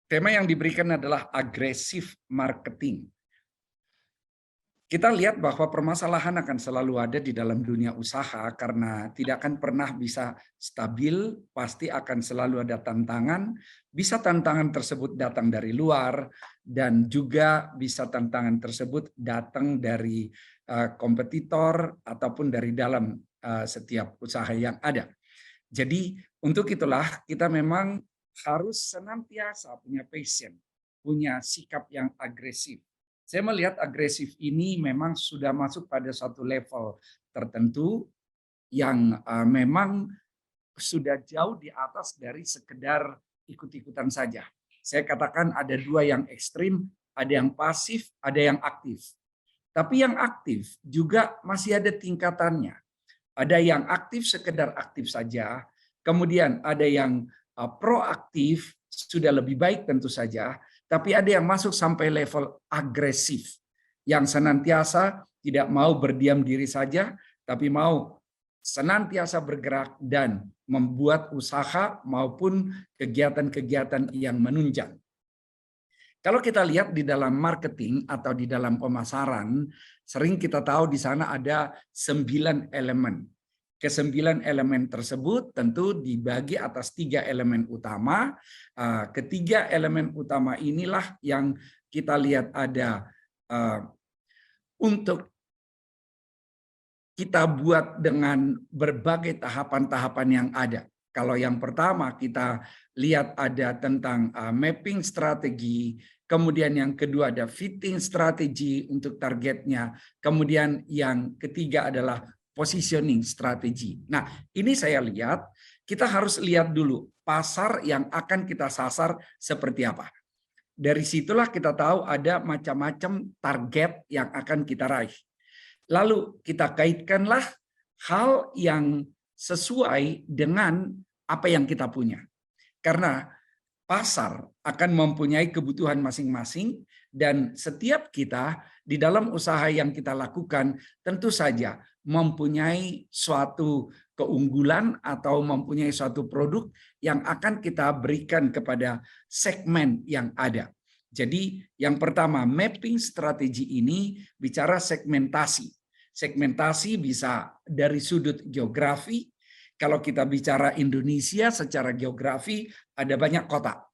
Tema yang diberikan adalah agresif marketing. Kita lihat bahwa permasalahan akan selalu ada di dalam dunia usaha karena tidak akan pernah bisa stabil, pasti akan selalu ada tantangan. Bisa tantangan tersebut datang dari luar dan juga bisa tantangan tersebut datang dari kompetitor ataupun dari dalam setiap usaha yang ada. Jadi untuk itulah kita memang harus senantiasa punya passion, punya sikap yang agresif. Saya melihat agresif ini memang sudah masuk pada suatu level tertentu yang memang sudah jauh di atas dari sekedar ikut-ikutan saja. Saya katakan ada dua yang ekstrim, ada yang pasif, ada yang aktif. Tapi yang aktif juga masih ada tingkatannya. Ada yang aktif sekedar aktif saja, kemudian ada yang proaktif, sudah lebih baik tentu saja, tapi ada yang masuk sampai level agresif, yang senantiasa tidak mau berdiam diri saja, tapi mau senantiasa bergerak dan membuat usaha maupun kegiatan-kegiatan yang menunjang. Kalau kita lihat di dalam marketing atau di dalam pemasaran, sering kita tahu di sana ada 9 elemen. Ke-9 elemen tersebut tentu dibagi atas 3 elemen utama. Ketiga elemen utama inilah yang kita lihat ada untuk kita buat dengan berbagai tahapan-tahapan yang ada. Kalau yang pertama kita lihat ada tentang mapping strategi, kemudian yang kedua ada fitting strategi untuk targetnya, kemudian yang ketiga adalah positioning strategi. Nah, ini saya lihat kita harus lihat dulu pasar yang akan kita sasar seperti apa. Dari situlah kita tahu ada macam-macam target yang akan kita raih. Lalu kita kaitkanlah hal yang sesuai dengan apa yang kita punya. Karena pasar akan mempunyai kebutuhan masing-masing dan setiap kita di dalam usaha yang kita lakukan tentu saja mempunyai suatu keunggulan atau mempunyai suatu produk yang akan kita berikan kepada segmen yang ada. Jadi yang pertama, mapping strategi ini bicara segmentasi. Segmentasi bisa dari sudut geografi. Kalau kita bicara Indonesia secara geografi ada banyak kota.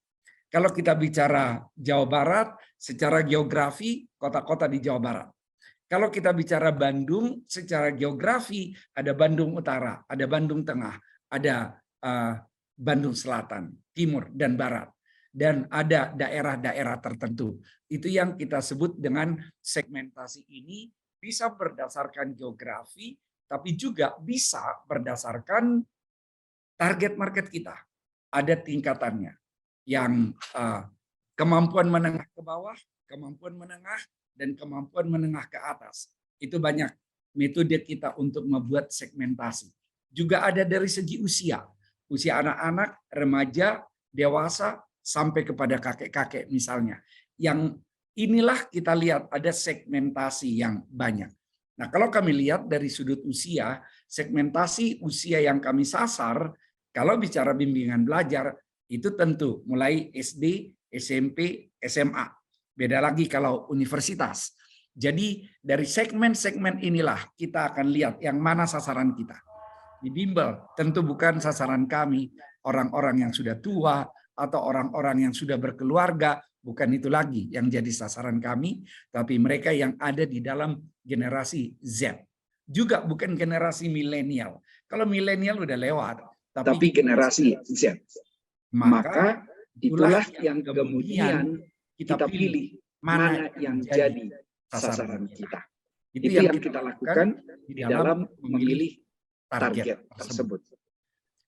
Kalau kita bicara Jawa Barat secara geografi kota-kota di Jawa Barat. Kalau kita bicara Bandung secara geografi ada Bandung Utara, ada Bandung Tengah, ada Bandung Selatan, Timur dan Barat. Dan ada daerah-daerah tertentu. Itu yang kita sebut dengan segmentasi ini. Bisa berdasarkan geografi, tapi juga bisa berdasarkan target market kita. Ada tingkatannya, yang kemampuan menengah ke bawah, kemampuan menengah, dan kemampuan menengah ke atas. Itu banyak metode kita untuk membuat segmentasi. Juga ada dari segi usia anak-anak, remaja, dewasa, sampai kepada kakek-kakek misalnya. Yang inilah kita lihat ada segmentasi yang banyak. Nah, kalau kami lihat dari sudut usia, segmentasi usia yang kami sasar, kalau bicara bimbingan belajar, itu tentu mulai SD, SMP, SMA. Beda lagi kalau universitas. Jadi dari segmen-segmen inilah kita akan lihat yang mana sasaran kita. Di bimbel tentu bukan sasaran kami, orang-orang yang sudah tua atau orang-orang yang sudah berkeluarga, bukan itu lagi yang jadi sasaran kami, tapi mereka yang ada di dalam generasi Z. Juga bukan generasi milenial. Kalau milenial udah lewat, tapi generasi Z. Maka itulah yang kemudian kita pilih mana yang jadi sasaran kita. Itu yang kita lakukan di dalam memilih target tersebut.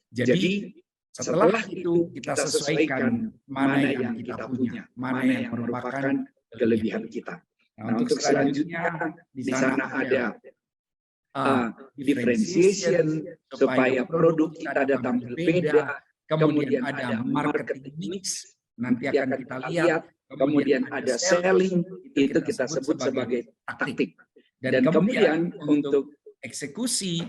Jadi setelah itu kita sesuaikan mana yang kita punya, mana yang merupakan kelebihan kita. Nah, untuk selanjutnya di sana ada differentiation supaya produk kita datang berbeda, kemudian ada marketing mix, nanti akan kita lihat, kemudian ada selling, itu kita sebut sebagai taktik. Dan kemudian untuk eksekusi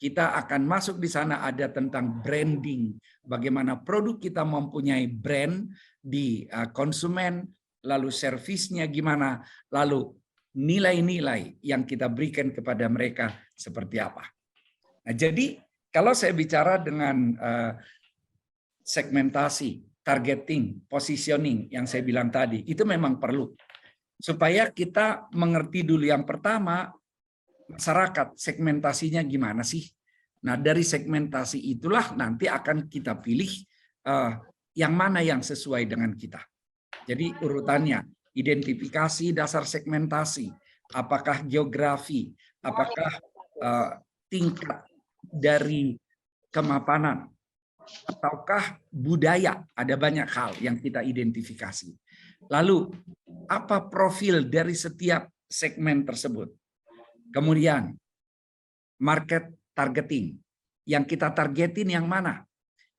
kita akan masuk di sana ada tentang branding, bagaimana produk kita mempunyai brand di konsumen, lalu servisnya gimana, lalu nilai-nilai yang kita berikan kepada mereka seperti apa. Nah, jadi kalau saya bicara dengan segmentasi, targeting, positioning yang saya bilang tadi, itu memang perlu. Supaya kita mengerti dulu yang pertama, masyarakat segmentasinya gimana sih? Nah, dari segmentasi itulah nanti akan kita pilih yang mana yang sesuai dengan kita. Jadi urutannya, identifikasi dasar segmentasi, apakah geografi, apakah tingkat dari kemapanan, ataukah budaya, ada banyak hal yang kita identifikasi. Lalu, apa profil dari setiap segmen tersebut? Kemudian, market targeting. Yang kita targetin yang mana?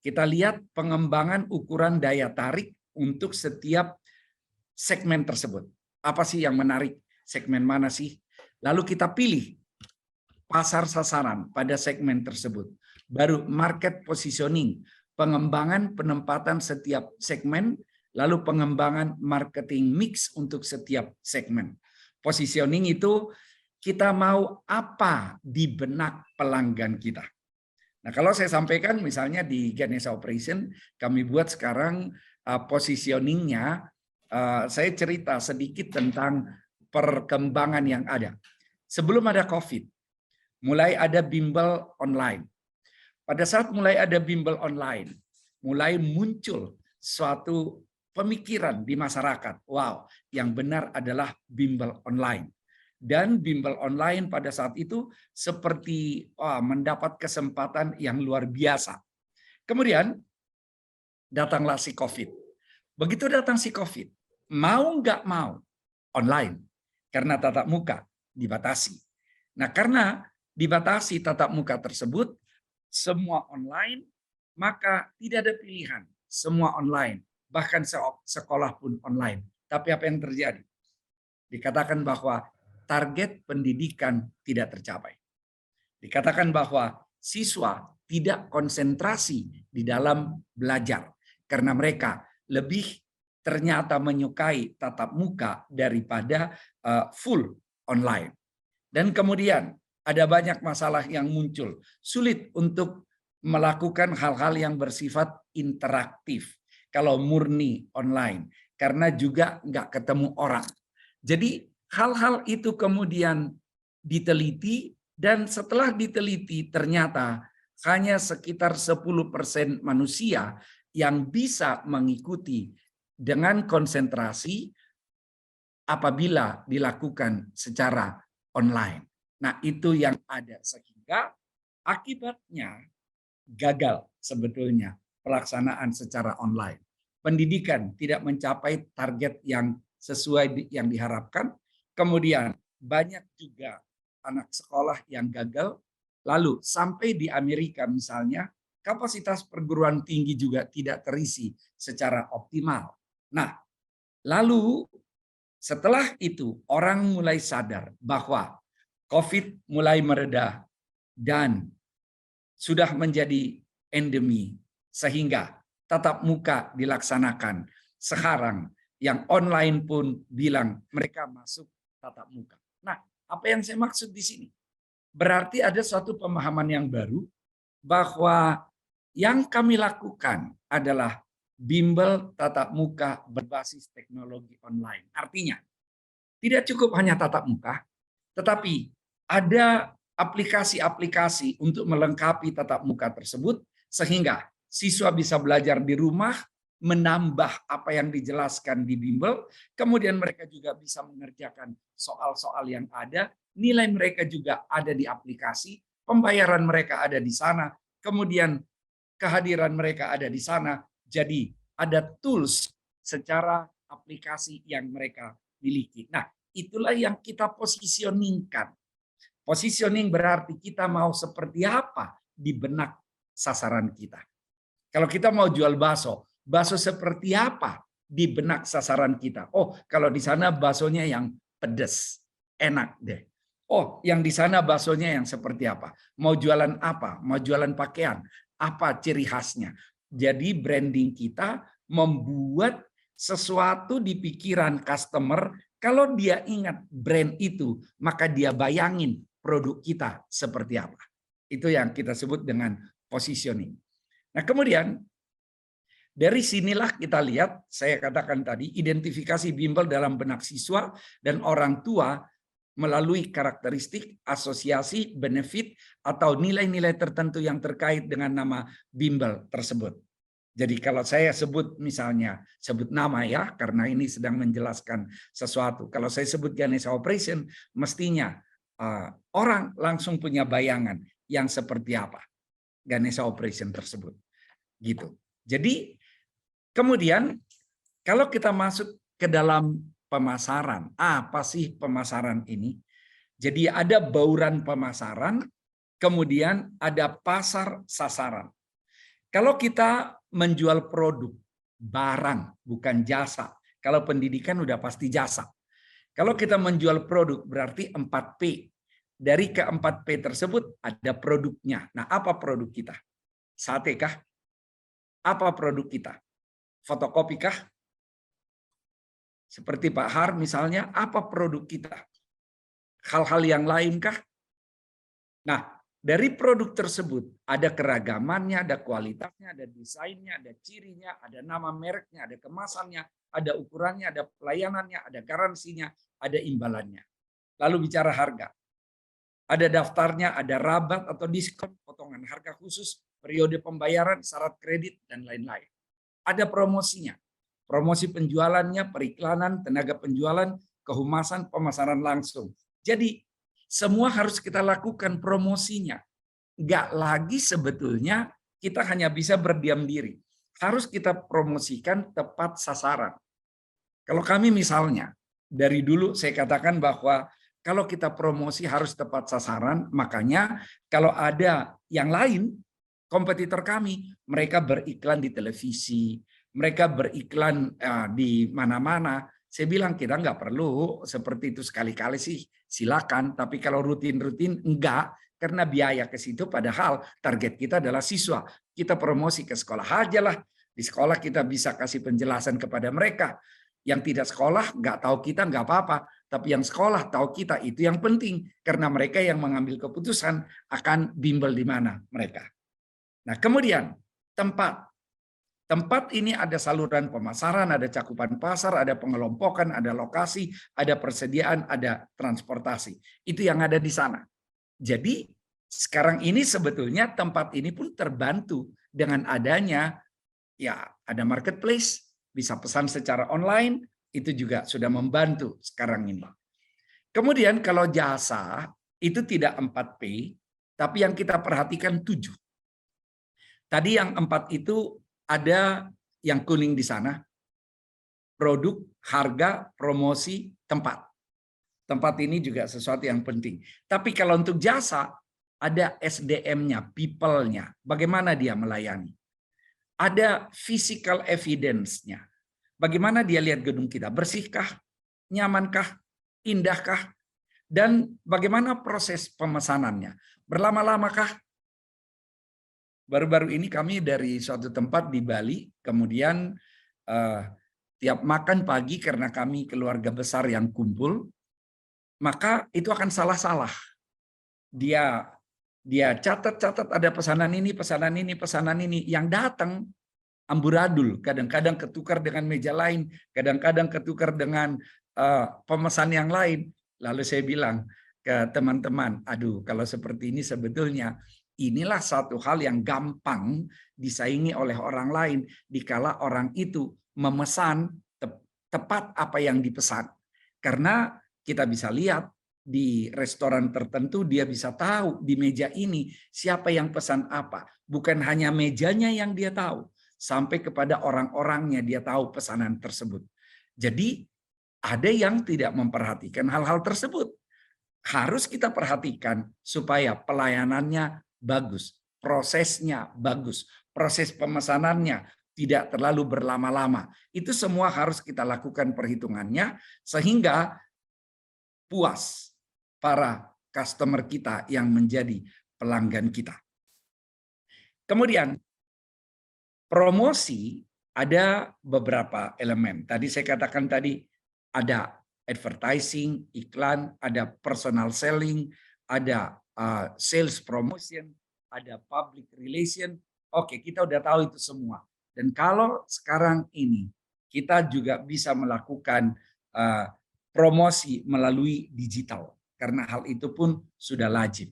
Kita lihat pengembangan ukuran daya tarik untuk setiap segmen tersebut. Apa sih yang menarik? Segmen mana sih? Lalu kita pilih pasar sasaran pada segmen tersebut. Baru market positioning, pengembangan penempatan setiap segmen, lalu pengembangan marketing mix untuk setiap segmen. Positioning itu kita mau apa di benak pelanggan kita. Nah, kalau saya sampaikan misalnya di Ganesha Operation, kami buat sekarang positioningnya, saya cerita sedikit tentang perkembangan yang ada. Sebelum ada COVID, mulai ada bimbel online. Pada saat mulai ada bimbel online, mulai muncul suatu pemikiran di masyarakat, wow, yang benar adalah bimbel online. Dan bimbel online pada saat itu seperti mendapat kesempatan yang luar biasa. Kemudian datanglah si COVID. Begitu datang si COVID, mau nggak mau online karena tatap muka dibatasi. Nah, karena dibatasi tatap muka tersebut, semua online, maka tidak ada pilihan. Semua online, bahkan sekolah pun online. Tapi apa yang terjadi? Dikatakan bahwa target pendidikan tidak tercapai. Dikatakan bahwa siswa tidak konsentrasi di dalam belajar karena mereka lebih ternyata menyukai tatap muka daripada full online. Dan kemudian ada banyak masalah yang muncul. Sulit untuk melakukan hal-hal yang bersifat interaktif kalau murni online karena juga nggak ketemu orang. Jadi hal-hal itu kemudian diteliti dan setelah diteliti ternyata hanya sekitar 10% manusia yang bisa mengikuti dengan konsentrasi apabila dilakukan secara online. Nah, itu yang ada sehingga akibatnya gagal sebetulnya pelaksanaan secara online. Pendidikan tidak mencapai target yang sesuai yang diharapkan. Kemudian banyak juga anak sekolah yang gagal. Lalu sampai di Amerika misalnya, kapasitas perguruan tinggi juga tidak terisi secara optimal. Nah, lalu setelah itu orang mulai sadar bahwa COVID mulai mereda dan sudah menjadi endemi sehingga tatap muka dilaksanakan. Sekarang yang online pun bilang mereka masuk tatap muka. Nah, apa yang saya maksud di sini? Berarti ada suatu pemahaman yang baru bahwa yang kami lakukan adalah bimbel tatap muka berbasis teknologi online. Artinya, tidak cukup hanya tatap muka, tetapi ada aplikasi-aplikasi untuk melengkapi tatap muka tersebut sehingga siswa bisa belajar di rumah, menambah apa yang dijelaskan di bimbel, kemudian mereka juga bisa mengerjakan soal-soal yang ada, nilai mereka juga ada di aplikasi, pembayaran mereka ada di sana, kemudian kehadiran mereka ada di sana, jadi ada tools secara aplikasi yang mereka miliki. Nah, itulah yang kita positioningkan. Positioning berarti kita mau seperti apa di benak sasaran kita. Kalau kita mau jual bakso, bakso seperti apa di benak sasaran kita? Oh, kalau di sana baksonya yang pedas, enak deh. Oh, yang di sana baksonya yang seperti apa? Mau jualan apa? Mau jualan pakaian? Apa ciri khasnya? Jadi branding kita membuat sesuatu di pikiran customer. Kalau dia ingat brand itu, maka dia bayangin produk kita seperti apa. Itu yang kita sebut dengan positioning. Nah, kemudian dari sinilah kita lihat, saya katakan tadi, identifikasi bimbel dalam benak siswa dan orang tua melalui karakteristik, asosiasi, benefit, atau nilai-nilai tertentu yang terkait dengan nama bimbel tersebut. Jadi kalau saya sebut misalnya, sebut nama ya, karena ini sedang menjelaskan sesuatu. Kalau saya sebut Ganesha Operation, mestinya orang langsung punya bayangan yang seperti apa Ganesha Operation tersebut. Gitu. Jadi kemudian kalau kita masuk ke dalam pemasaran, apa sih pemasaran ini? Jadi ada bauran pemasaran, kemudian ada pasar sasaran. Kalau kita menjual produk, barang, bukan jasa. Kalau pendidikan udah pasti jasa. Kalau kita menjual produk berarti 4P. Dari ke-4P tersebut ada produknya. Nah, apa produk kita? Sate kah? Apa produk kita? Fotokopi kah? Seperti Pak Har misalnya, apa produk kita? Hal-hal yang lainkah? Nah, dari produk tersebut ada keragamannya, ada kualitasnya, ada desainnya, ada cirinya, ada nama mereknya, ada kemasannya, ada ukurannya, ada pelayanannya, ada garansinya, ada imbalannya. Lalu bicara harga. Ada daftarnya, ada rabat atau diskon, potongan harga khusus, periode pembayaran, syarat kredit, dan lain-lain. Ada promosinya. Promosi penjualannya, periklanan, tenaga penjualan, kehumasan, pemasaran langsung. Jadi semua harus kita lakukan promosinya. Nggak lagi sebetulnya kita hanya bisa berdiam diri. Harus kita promosikan tepat sasaran. Kalau kami misalnya, dari dulu saya katakan bahwa kalau kita promosi harus tepat sasaran, makanya kalau ada yang lain, kompetitor kami, mereka beriklan di televisi, mereka beriklan di mana-mana. Saya bilang kita nggak perlu seperti itu sekali-kali sih, silakan. Tapi kalau rutin-rutin enggak, karena biaya ke situ. Padahal target kita adalah siswa. Kita promosi ke sekolah aja lah. Di sekolah kita bisa kasih penjelasan kepada mereka. Yang tidak sekolah nggak tahu kita nggak apa-apa. Tapi yang sekolah tahu kita itu yang penting. Karena mereka yang mengambil keputusan akan bimbel di mana mereka. Nah kemudian tempat. Tempat ini ada saluran pemasaran, ada cakupan pasar, ada pengelompokan, ada lokasi, ada persediaan, ada transportasi. Itu yang ada di sana. Jadi sekarang ini sebetulnya tempat ini pun terbantu dengan adanya ya ada marketplace, bisa pesan secara online, itu juga sudah membantu sekarang ini. Kemudian kalau jasa itu tidak 4P, tapi yang kita perhatikan 7. Tadi yang 4 itu ada yang kuning di sana, produk, harga, promosi, tempat. Tempat ini juga sesuatu yang penting. Tapi kalau untuk jasa, ada SDM-nya, people-nya, bagaimana dia melayani. Ada physical evidence-nya, bagaimana dia lihat gedung kita, bersihkah, nyamankah, indahkah, dan bagaimana proses pemesanannya, berlama-lamakah. Baru-baru ini kami dari suatu tempat di Bali, kemudian tiap makan pagi karena kami keluarga besar yang kumpul, maka itu akan salah-salah. Dia catat-catat ada pesanan ini, pesanan ini, pesanan ini. Yang datang amburadul, kadang-kadang ketukar dengan meja lain, kadang-kadang ketukar dengan pemesan yang lain. Lalu saya bilang ke teman-teman, aduh kalau seperti ini sebetulnya inilah satu hal yang gampang disaingi oleh orang lain dikala orang itu memesan tepat apa yang dipesan. Karena kita bisa lihat di restoran tertentu dia bisa tahu di meja ini siapa yang pesan apa. Bukan hanya mejanya yang dia tahu, sampai kepada orang-orangnya dia tahu pesanan tersebut. Jadi ada yang tidak memperhatikan hal-hal tersebut. Harus kita perhatikan supaya pelayanannya bagus, prosesnya bagus, proses pemesanannya tidak terlalu berlama-lama. Itu semua harus kita lakukan perhitungannya sehingga puas para customer kita yang menjadi pelanggan kita. Kemudian promosi ada beberapa elemen. Tadi saya katakan tadi ada advertising, iklan, ada personal selling, ada sales promotion, ada public relation. Oke, kita udah tahu itu semua. Dan kalau sekarang ini kita juga bisa melakukan promosi melalui digital, karena hal itu pun sudah lazim.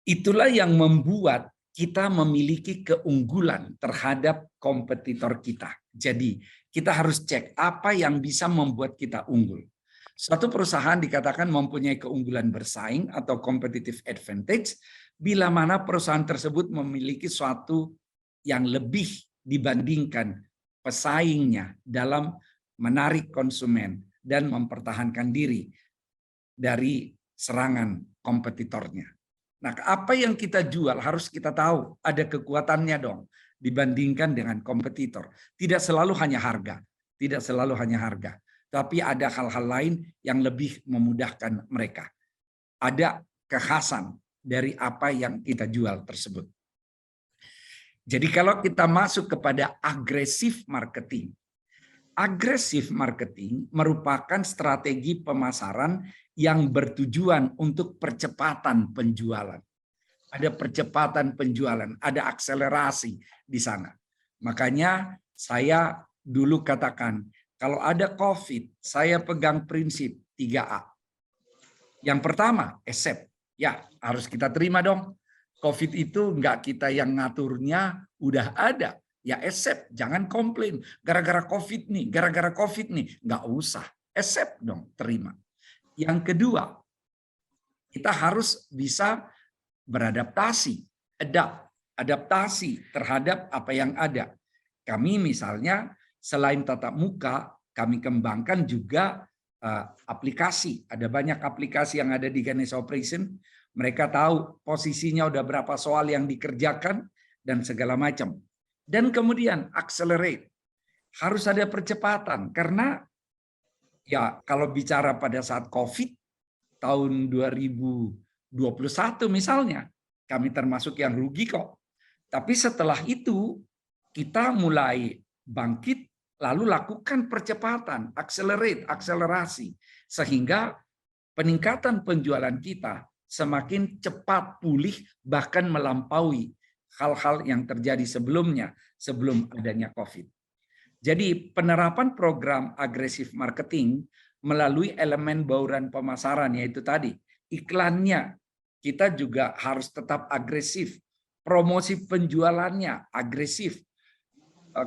Itulah yang membuat kita memiliki keunggulan terhadap kompetitor kita. Jadi kita harus cek apa yang bisa membuat kita unggul. Suatu perusahaan dikatakan mempunyai keunggulan bersaing atau competitive advantage bila mana perusahaan tersebut memiliki suatu yang lebih dibandingkan pesaingnya dalam menarik konsumen dan mempertahankan diri dari serangan kompetitornya. Nah, apa yang kita jual harus kita tahu, ada kekuatannya dong dibandingkan dengan kompetitor. Tidak selalu hanya harga, tidak selalu hanya harga, tapi ada hal-hal lain yang lebih memudahkan mereka. Ada kekhasan dari apa yang kita jual tersebut. Jadi kalau kita masuk kepada agresif marketing merupakan strategi pemasaran yang bertujuan untuk percepatan penjualan. Ada percepatan penjualan, ada akselerasi di sana. Makanya saya dulu katakan, kalau ada COVID, saya pegang prinsip 3A. Yang pertama, accept. Ya, harus kita terima dong. COVID itu enggak kita yang ngaturnya, udah ada. Ya accept, jangan komplain. Gara-gara COVID nih, gara-gara COVID nih. Enggak usah, accept dong, terima. Yang kedua, kita harus bisa beradaptasi, adaptasi terhadap apa yang ada. Kami misalnya selain tatap muka, kami kembangkan juga aplikasi. Ada banyak aplikasi yang ada di Ganesha Operation. Mereka tahu posisinya udah berapa soal yang dikerjakan dan segala macam. Dan kemudian accelerate. Harus ada percepatan karena ya kalau bicara pada saat COVID tahun 2021 misalnya, kami termasuk yang rugi kok. Tapi setelah itu kita mulai bangkit lalu lakukan percepatan, akselerasi sehingga peningkatan penjualan kita semakin cepat pulih bahkan melampaui hal-hal yang terjadi sebelumnya sebelum adanya COVID. Jadi penerapan program agresif marketing melalui elemen bauran pemasaran yaitu tadi iklannya kita juga harus tetap agresif, promosi penjualannya agresif,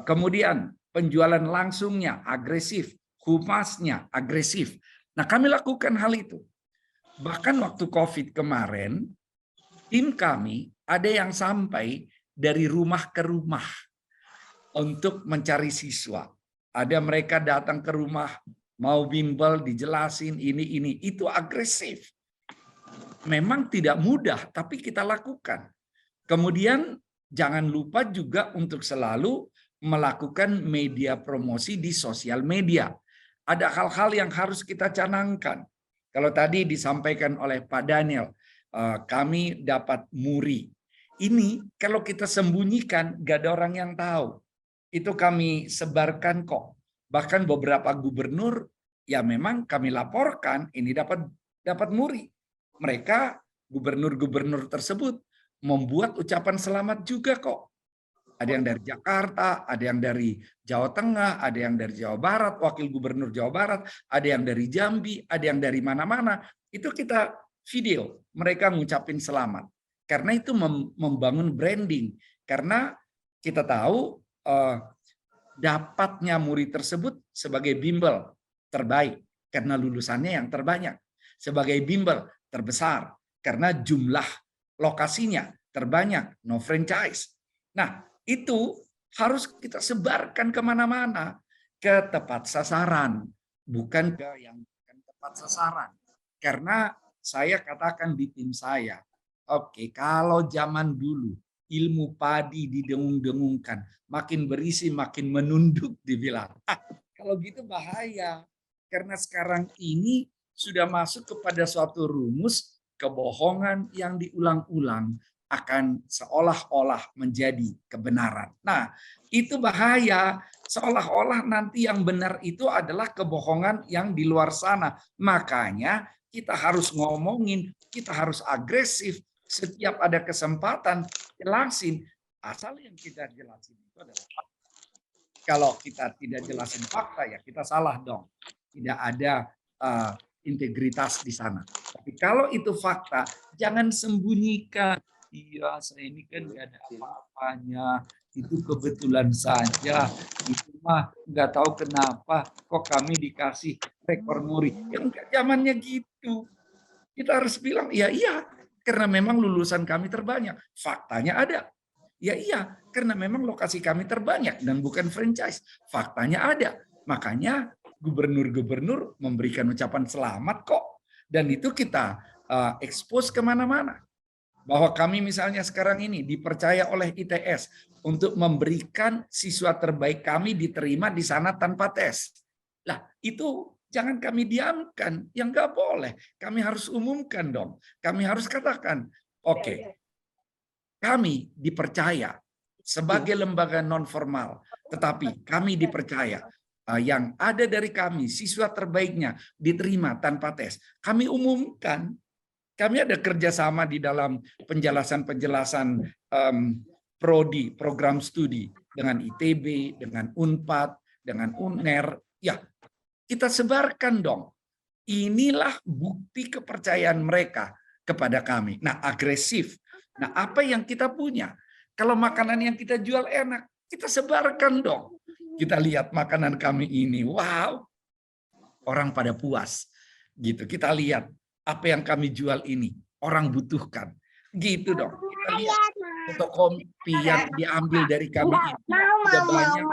kemudian penjualan langsungnya agresif, humasnya agresif. Nah kami lakukan hal itu. Bahkan waktu COVID kemarin tim kami ada yang sampai dari rumah ke rumah untuk mencari siswa. Ada mereka datang ke rumah, mau bimbel, dijelasin ini, itu agresif. Memang tidak mudah, tapi kita lakukan. Kemudian jangan lupa juga untuk selalu melakukan media promosi di sosial media. Ada hal-hal yang harus kita canangkan. Kalau tadi disampaikan oleh Pak Daniel, kami dapat muri. Ini kalau kita sembunyikan, gak ada orang yang tahu. Itu kami sebarkan kok. Bahkan beberapa gubernur ya memang kami laporkan ini dapat muri. Mereka gubernur-gubernur tersebut membuat ucapan selamat juga kok. Ada yang dari Jakarta, ada yang dari Jawa Tengah, ada yang dari Jawa Barat, wakil gubernur Jawa Barat, ada yang dari Jambi, ada yang dari mana-mana. Itu kita video mereka ngucapin selamat. Karena itu membangun branding. Karena kita tahu dapatnya murid tersebut sebagai bimbel terbaik karena lulusannya yang terbanyak, sebagai bimbel terbesar karena jumlah lokasinya terbanyak, no franchise. Nah itu harus kita sebarkan kemana-mana, ke tepat sasaran, bukan ke yang bukan tepat sasaran. Karena saya katakan di tim saya, oke, kalau zaman dulu ilmu padi didengung-dengungkan, makin berisi makin menunduk dibilang. Kalau gitu bahaya. Karena sekarang ini sudah masuk kepada suatu rumus kebohongan yang diulang-ulang akan seolah-olah menjadi kebenaran. Nah, itu bahaya. Seolah-olah nanti yang benar itu adalah kebohongan yang di luar sana. Makanya kita harus ngomongin, kita harus agresif. Setiap ada kesempatan, jelasin. Asal yang kita jelasin itu adalah fakta. Kalau kita tidak jelasin fakta, ya kita salah dong. Tidak ada integritas di sana. Tapi kalau itu fakta, jangan sembunyikan. Iya, saya ini kan nggak ada apa-apanya. Itu kebetulan saja. Itu mah nggak tahu kenapa kok kami dikasih rekor muri. Yang zamannya gitu. Kita harus bilang, ya iya, karena memang lulusan kami terbanyak. Faktanya ada. Ya iya, karena memang lokasi kami terbanyak dan bukan franchise. Faktanya ada. Makanya gubernur-gubernur memberikan ucapan selamat kok. Dan itu kita expose kemana-mana. Bahwa kami misalnya sekarang ini dipercaya oleh ITS untuk memberikan siswa terbaik kami diterima di sana tanpa tes. Lah, itu jangan kami diamkan, yang nggak boleh. Kami harus umumkan dong. Kami harus katakan, oke, kami dipercaya sebagai lembaga non formal, tetapi kami dipercaya yang ada dari kami, siswa terbaiknya diterima tanpa tes. Kami umumkan. Kami ada kerjasama di dalam penjelasan-penjelasan prodi, program studi dengan ITB, dengan Unpad, dengan UNER. Ya, kita sebarkan dong. Inilah bukti kepercayaan mereka kepada kami. Nah, agresif. Nah, apa yang kita punya? Kalau makanan yang kita jual enak, kita sebarkan dong. Kita lihat makanan kami ini, wow, orang pada puas. Gitu. Kita lihat apa yang kami jual ini orang butuhkan, gitu dong. Kita lihat fotokopi yang diambil dari kami ini sudah banyak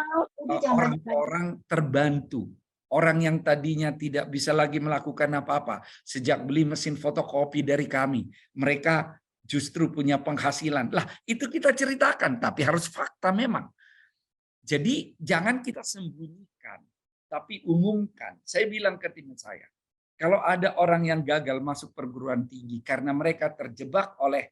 orang-orang terbantu, orang yang tadinya tidak bisa lagi melakukan apa-apa sejak beli mesin fotokopi dari kami, mereka justru punya penghasilan. Lah, itu kita ceritakan, tapi harus fakta memang. Jadi jangan kita sembunyikan, tapi umumkan. Saya bilang ke tim saya, kalau ada orang yang gagal masuk perguruan tinggi karena mereka terjebak oleh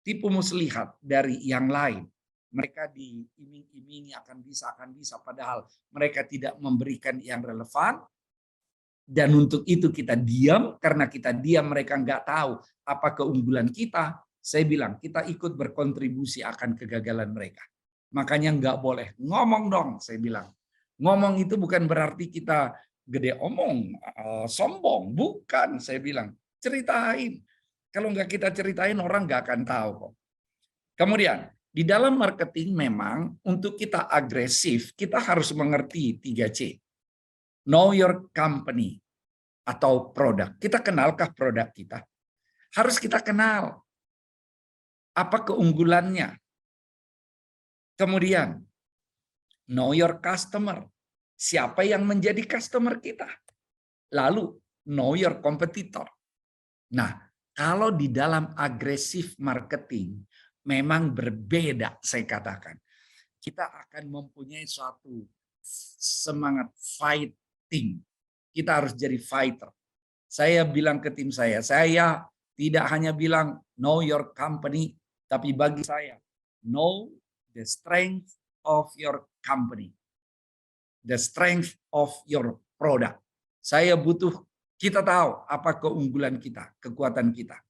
tipu muslihat dari yang lain, mereka diiming-imingi akan bisa, padahal mereka tidak memberikan yang relevan, dan untuk itu kita diam, karena kita diam mereka nggak tahu apa keunggulan kita. Saya bilang, kita ikut berkontribusi akan kegagalan mereka. Makanya nggak boleh ngomong dong, saya bilang. Ngomong itu bukan berarti kita gede omong, sombong, bukan, saya bilang. Ceritain. Kalau nggak kita ceritain, orang nggak akan tahu kok. Kemudian, di dalam marketing memang untuk kita agresif, kita harus mengerti 3C. Know your company atau produk. Kita kenalkah produk kita? Harus kita kenal. Apa keunggulannya? Kemudian, know your customer. Siapa yang menjadi customer kita? Lalu, know your competitor. Nah, kalau di dalam agresif marketing, memang berbeda, saya katakan. Kita akan mempunyai suatu semangat fighting. Kita harus jadi fighter. Saya bilang ke tim saya tidak hanya bilang know your company, tapi bagi saya, know the strength of your company. The strength of your product. Saya butuh, kita tahu apa keunggulan kita, kekuatan kita.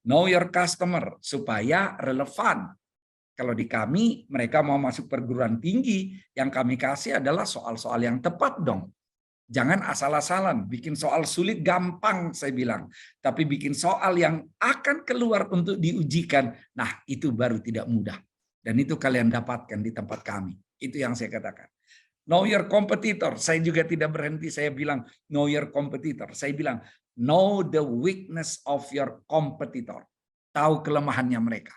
Know your customer supaya relevan. Kalau di kami, mereka mau masuk perguruan tinggi, yang kami kasih adalah soal-soal yang tepat dong. Jangan asal-asalan, bikin soal sulit gampang saya bilang. Tapi bikin soal yang akan keluar untuk diujikan, nah itu baru tidak mudah. Dan itu kalian dapatkan di tempat kami. Itu yang saya katakan. Know your competitor. Saya juga tidak berhenti, saya bilang know your competitor. Saya bilang know the weakness of your competitor. Tahu kelemahannya mereka.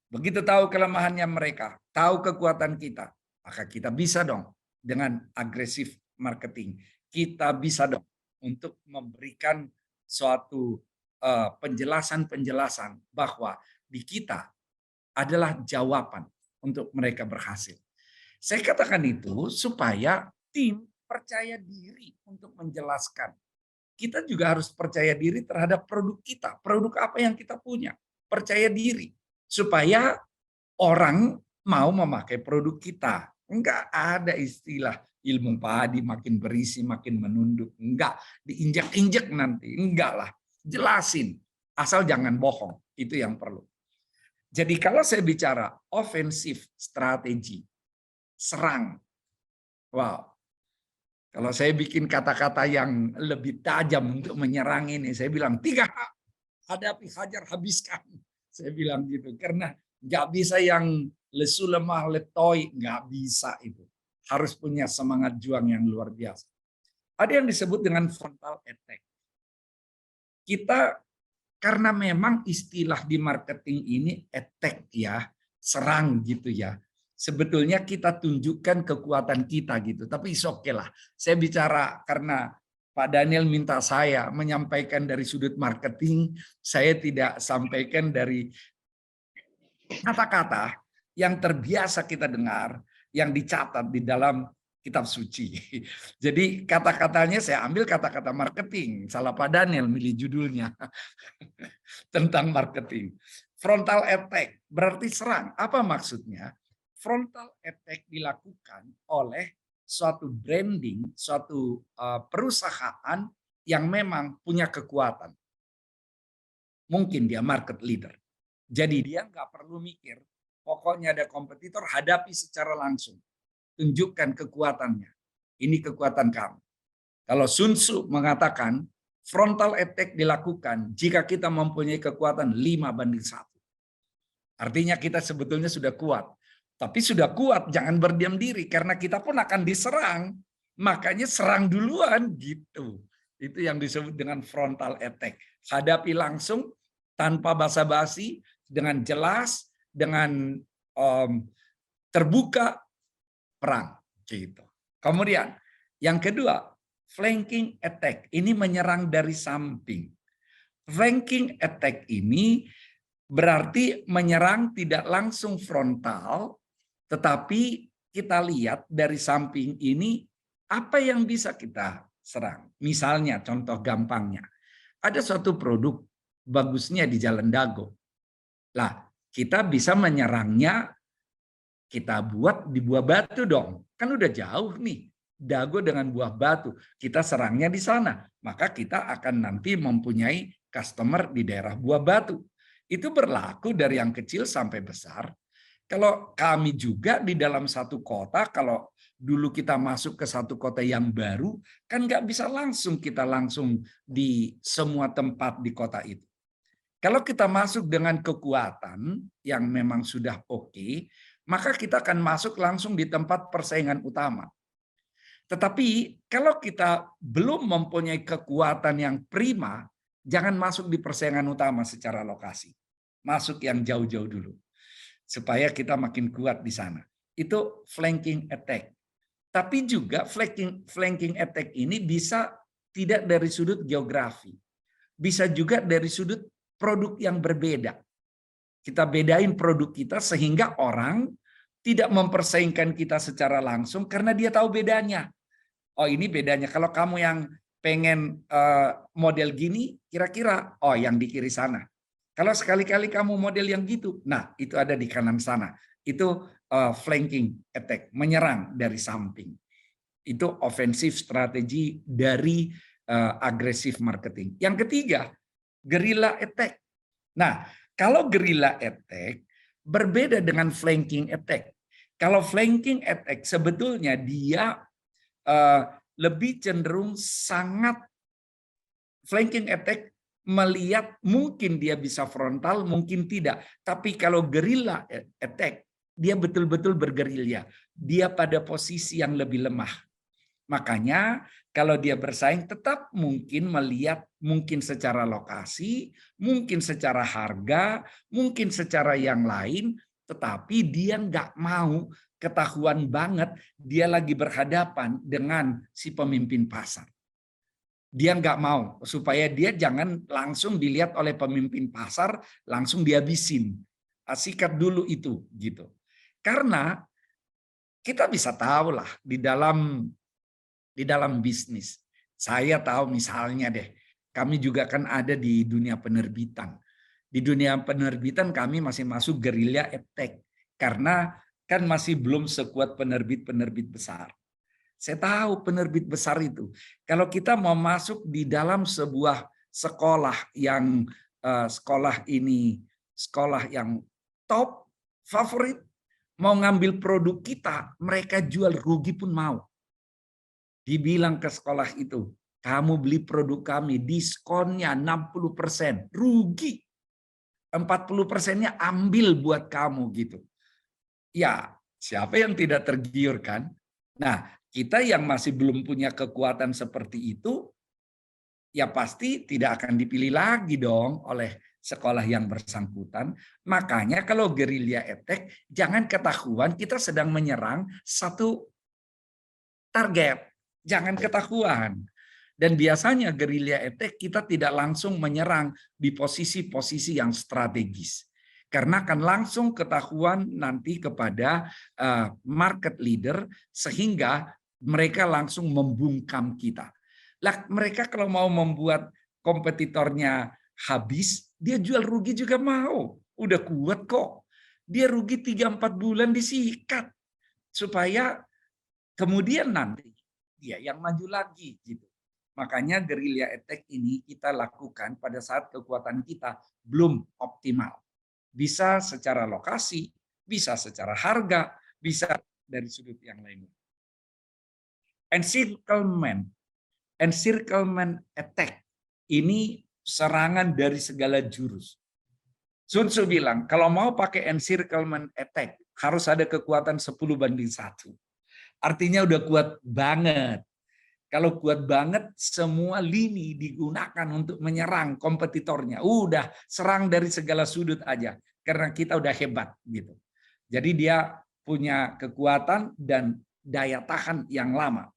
Begitu tahu kelemahannya mereka, tahu kekuatan kita, maka kita bisa dong dengan agresif marketing. Kita bisa dong untuk memberikan suatu penjelasan-penjelasan bahwa di kita adalah jawaban untuk mereka berhasil. Saya katakan itu supaya tim percaya diri untuk menjelaskan kita juga harus percaya diri terhadap produk kita. Produk apa yang kita punya. Percaya diri. Supaya orang mau memakai produk kita. Enggak ada istilah ilmu padi makin berisi, makin menunduk. Enggak, diinjak-injak nanti. Enggak lah, jelasin. Asal jangan bohong, itu yang perlu. Jadi kalau saya bicara offensive strategi, serang. Wow, kalau saya bikin kata-kata yang lebih tajam untuk menyerang ini, saya bilang 3H, hadapi, hajar, habiskan. Saya bilang gitu, karena nggak bisa yang lesu, lemah, letoi, nggak bisa itu. Harus punya semangat juang yang luar biasa. Ada yang disebut dengan frontal attack. Kita, karena memang istilah di marketing ini attack ya, serang gitu ya. Sebetulnya kita tunjukkan kekuatan kita gitu, tapi oke lah. Saya bicara karena Pak Daniel minta saya menyampaikan dari sudut marketing, saya tidak sampaikan dari kata-kata yang terbiasa kita dengar, yang dicatat di dalam kitab suci. Jadi kata-katanya saya ambil kata-kata marketing. Salah Pak Daniel milih judulnya tentang marketing. Frontal attack berarti serang. Apa maksudnya? Frontal attack dilakukan oleh suatu branding, suatu perusahaan yang memang punya kekuatan. Mungkin dia market leader. Jadi dia nggak perlu mikir. Pokoknya ada kompetitor, hadapi secara langsung. Tunjukkan kekuatannya. Ini kekuatan kamu. Kalau Sun Tzu mengatakan, frontal attack dilakukan jika kita mempunyai kekuatan 5:1. Artinya kita sebetulnya sudah kuat. Tapi sudah kuat, jangan berdiam diri. Karena kita pun akan diserang. Makanya serang duluan gitu. Itu yang disebut dengan frontal attack. Hadapi langsung, tanpa basa-basi, dengan jelas, dengan terbuka, perang gitu. Kemudian yang kedua, flanking attack. Ini menyerang dari samping. Flanking attack ini berarti menyerang tidak langsung frontal, tetapi kita lihat dari samping ini apa yang bisa kita serang. Misalnya contoh gampangnya, ada suatu produk bagusnya di Jalan Dago. Lah, kita bisa menyerangnya, kita buat di Buah Batu dong. Kan udah jauh nih. Dago dengan Buah Batu. Kita serangnya di sana. Maka kita akan nanti mempunyai customer di daerah Buah Batu. Itu berlaku dari yang kecil sampai besar. Kalau kami juga di dalam satu kota, kalau dulu kita masuk ke satu kota yang baru, kan nggak bisa langsung kita langsung di semua tempat di kota itu. Kalau kita masuk dengan kekuatan yang memang sudah oke, maka kita akan masuk langsung di tempat persaingan utama. Tetapi kalau kita belum mempunyai kekuatan yang prima, jangan masuk di persaingan utama secara lokasi. Masuk yang jauh-jauh dulu. Supaya kita makin kuat di sana. Itu flanking attack. Tapi juga flanking attack ini bisa tidak dari sudut geografi. Bisa juga dari sudut produk yang berbeda. Kita bedain produk kita sehingga orang tidak mempersaingkan kita secara langsung karena dia tahu bedanya. Oh ini bedanya. Kalau kamu yang pengen model gini, kira-kira oh yang di kiri sana. Kalau sekali-kali kamu model yang gitu, nah itu ada di kanan sana. Itu flanking attack, menyerang dari samping. Itu offensive strategi dari agresif marketing. Yang ketiga, guerrilla attack. Nah, kalau guerrilla attack berbeda dengan flanking attack. Kalau flanking attack sebetulnya dia lebih cenderung sangat flanking attack melihat mungkin dia bisa frontal, mungkin tidak. Tapi kalau guerrilla attack, dia betul-betul bergerilya. Dia pada posisi yang lebih lemah. Makanya kalau dia bersaing tetap mungkin melihat mungkin secara lokasi, mungkin secara harga, mungkin secara yang lain, tetapi dia nggak mau ketahuan banget dia lagi berhadapan dengan si pemimpin pasar. Dia nggak mau supaya dia jangan langsung dilihat oleh pemimpin pasar, langsung dihabisin. Sikat dulu itu gitu. Karena kita bisa tahu lah di dalam bisnis Saya tahu misalnya deh, kami juga kan ada di dunia penerbitan. Di dunia penerbitan kami masih masuk gerilya edtech karena kan masih belum sekuat penerbit-penerbit besar. Saya tahu penerbit besar itu. Kalau kita mau masuk di dalam sebuah sekolah yang sekolah yang top favorit, mau ngambil produk kita, mereka jual rugi pun mau. Dibilang ke sekolah itu, kamu beli produk kami, diskonnya 60%, rugi. 40%-nya ambil buat kamu gitu. Ya, siapa yang tidak tergiur kan? Nah, kita yang masih belum punya kekuatan seperti itu, ya pasti tidak akan dipilih lagi dong oleh sekolah yang bersangkutan. Makanya kalau gerilya edtech, jangan ketahuan kita sedang menyerang satu target. Jangan ketahuan. Dan biasanya gerilya edtech kita tidak langsung menyerang di posisi-posisi yang strategis. Karena akan langsung ketahuan nanti kepada market leader sehingga mereka langsung membungkam kita. Lah, mereka kalau mau membuat kompetitornya habis, dia jual rugi juga mau. Udah kuat kok. Dia rugi 3-4 bulan disikat. Supaya kemudian nanti dia yang maju lagi gitu. Makanya gerilya edtech ini kita lakukan pada saat kekuatan kita belum optimal. Bisa secara lokasi, bisa secara harga, bisa dari sudut yang lainnya. Encirclement attack ini serangan dari segala jurus. Sun Tzu bilang, kalau mau pakai encirclement attack, harus ada kekuatan 10:1. Artinya udah kuat banget. Kalau kuat banget, semua lini digunakan untuk menyerang kompetitornya. Udah serang dari segala sudut aja, karena kita udah hebat gitu. Jadi dia punya kekuatan dan daya tahan yang lama.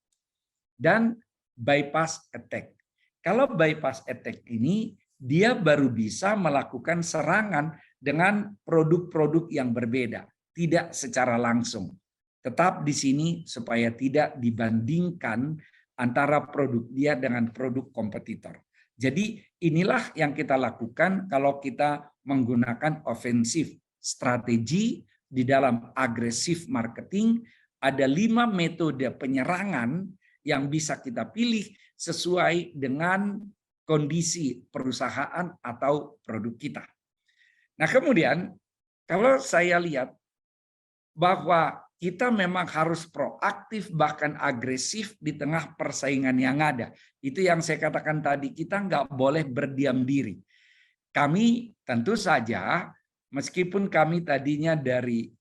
Dan bypass attack. Kalau bypass attack ini, dia baru bisa melakukan serangan dengan produk-produk yang berbeda, tidak secara langsung. Tetap di sini supaya tidak dibandingkan antara produk dia dengan produk kompetitor. Jadi inilah yang kita lakukan kalau kita menggunakan offensive strategi di dalam agresif marketing. Ada 5 metode penyerangan yang bisa kita pilih sesuai dengan kondisi perusahaan atau produk kita. Nah, kemudian kalau saya lihat bahwa kita memang harus proaktif bahkan agresif di tengah persaingan yang ada. Itu yang saya katakan tadi, kita nggak boleh berdiam diri. Kami tentu saja, meskipun kami tadinya dari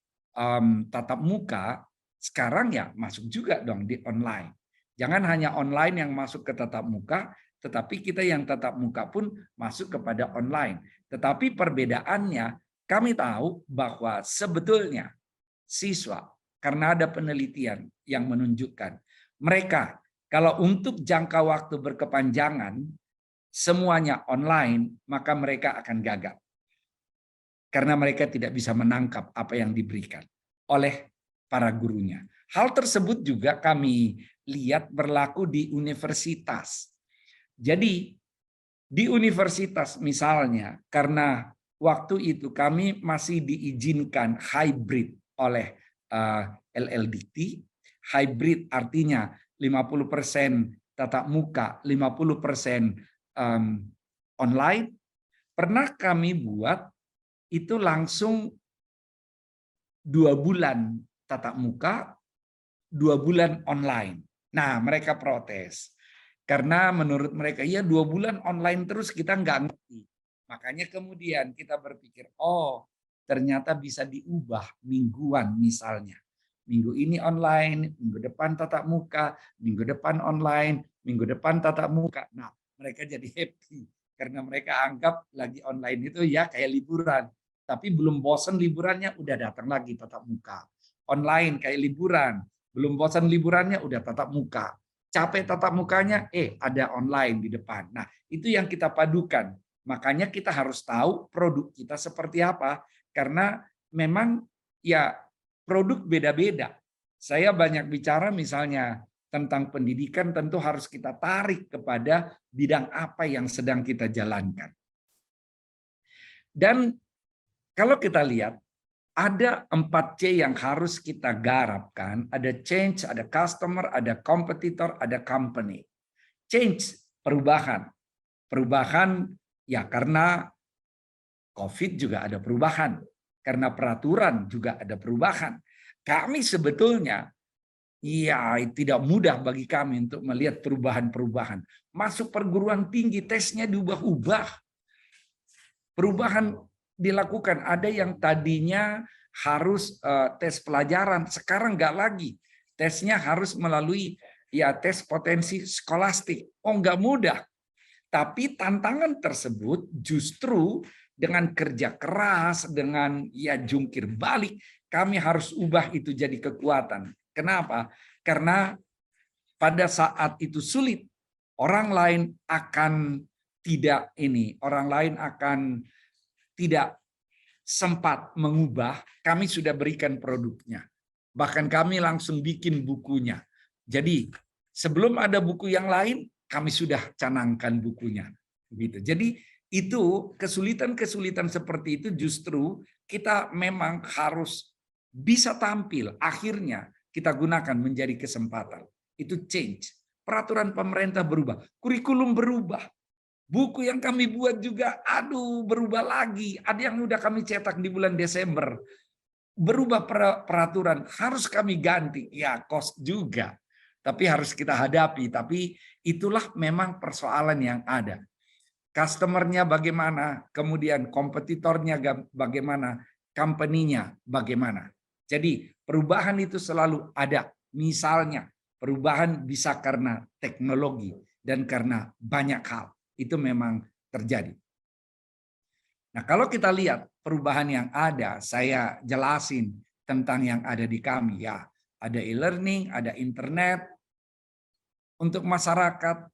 tatap muka, sekarang ya masuk juga dong di online. Jangan hanya online yang masuk ke tatap muka, tetapi kita yang tatap muka pun masuk kepada online. Tetapi perbedaannya, kami tahu bahwa sebetulnya siswa, karena ada penelitian yang menunjukkan mereka kalau untuk jangka waktu berkepanjangan semuanya online, maka mereka akan gagal. Karena mereka tidak bisa menangkap apa yang diberikan oleh para gurunya. Hal tersebut juga kami lihat berlaku di universitas. Jadi di universitas misalnya, karena waktu itu kami masih diizinkan hybrid oleh LLDT. Hybrid artinya 50% tatap muka, 50% online. Pernah kami buat itu langsung 2 bulan tatap muka, 2 bulan online. Nah, mereka protes. Karena menurut mereka, ya 2 bulan online terus kita nggak ngerti. Makanya kemudian kita berpikir, oh ternyata bisa diubah mingguan misalnya. Minggu ini online, minggu depan tatap muka, minggu depan online, minggu depan tatap muka. Nah, mereka jadi happy karena mereka anggap lagi online itu ya kayak liburan. Tapi belum bosan liburannya udah datang lagi tatap muka. Online kayak liburan, belum bosan liburannya udah tatap muka. Capek tatap mukanya, ada online di depan. Nah, itu yang kita padukan. Makanya kita harus tahu produk kita seperti apa. Karena memang ya produk beda-beda. Saya banyak bicara misalnya tentang pendidikan, tentu harus kita tarik kepada bidang apa yang sedang kita jalankan. Dan kalau kita lihat, ada 4C yang harus kita garapkan. Ada change, ada customer, ada competitor, ada company. Change, perubahan. Perubahan ya karena COVID juga ada perubahan. Karena peraturan juga ada perubahan. Kami sebetulnya ya tidak mudah bagi kami untuk melihat perubahan-perubahan. Masuk perguruan tinggi, tesnya diubah-ubah. Perubahan dilakukan. Ada yang tadinya harus tes pelajaran, sekarang nggak lagi. Tesnya harus melalui ya tes potensi skolastik. Oh, nggak mudah. Tapi tantangan tersebut justru dengan kerja keras, dengan ya jungkir balik, kami harus ubah itu jadi kekuatan. Kenapa? Karena pada saat itu sulit, orang lain akan orang lain akan tidak sempat mengubah, kami sudah berikan produknya. Bahkan kami langsung bikin bukunya. Jadi sebelum ada buku yang lain, kami sudah canangkan bukunya. Begitu. Jadi itu kesulitan-kesulitan seperti itu justru kita memang harus bisa tampil. Akhirnya kita gunakan menjadi kesempatan. Itu change. Peraturan pemerintah berubah, kurikulum berubah. Buku yang kami buat juga, berubah lagi. Ada yang udah kami cetak di bulan Desember. Berubah peraturan, harus kami ganti. Ya, cost juga. Tapi harus kita hadapi. Tapi itulah memang persoalan yang ada. Customer-nya bagaimana, kemudian kompetitornya bagaimana, company-nya bagaimana. Jadi perubahan itu selalu ada. Misalnya, perubahan bisa karena teknologi dan karena banyak hal. Itu memang terjadi. Nah, kalau kita lihat perubahan yang ada, saya jelasin tentang yang ada di kami ya. Ada e-learning, ada internet. Untuk masyarakat,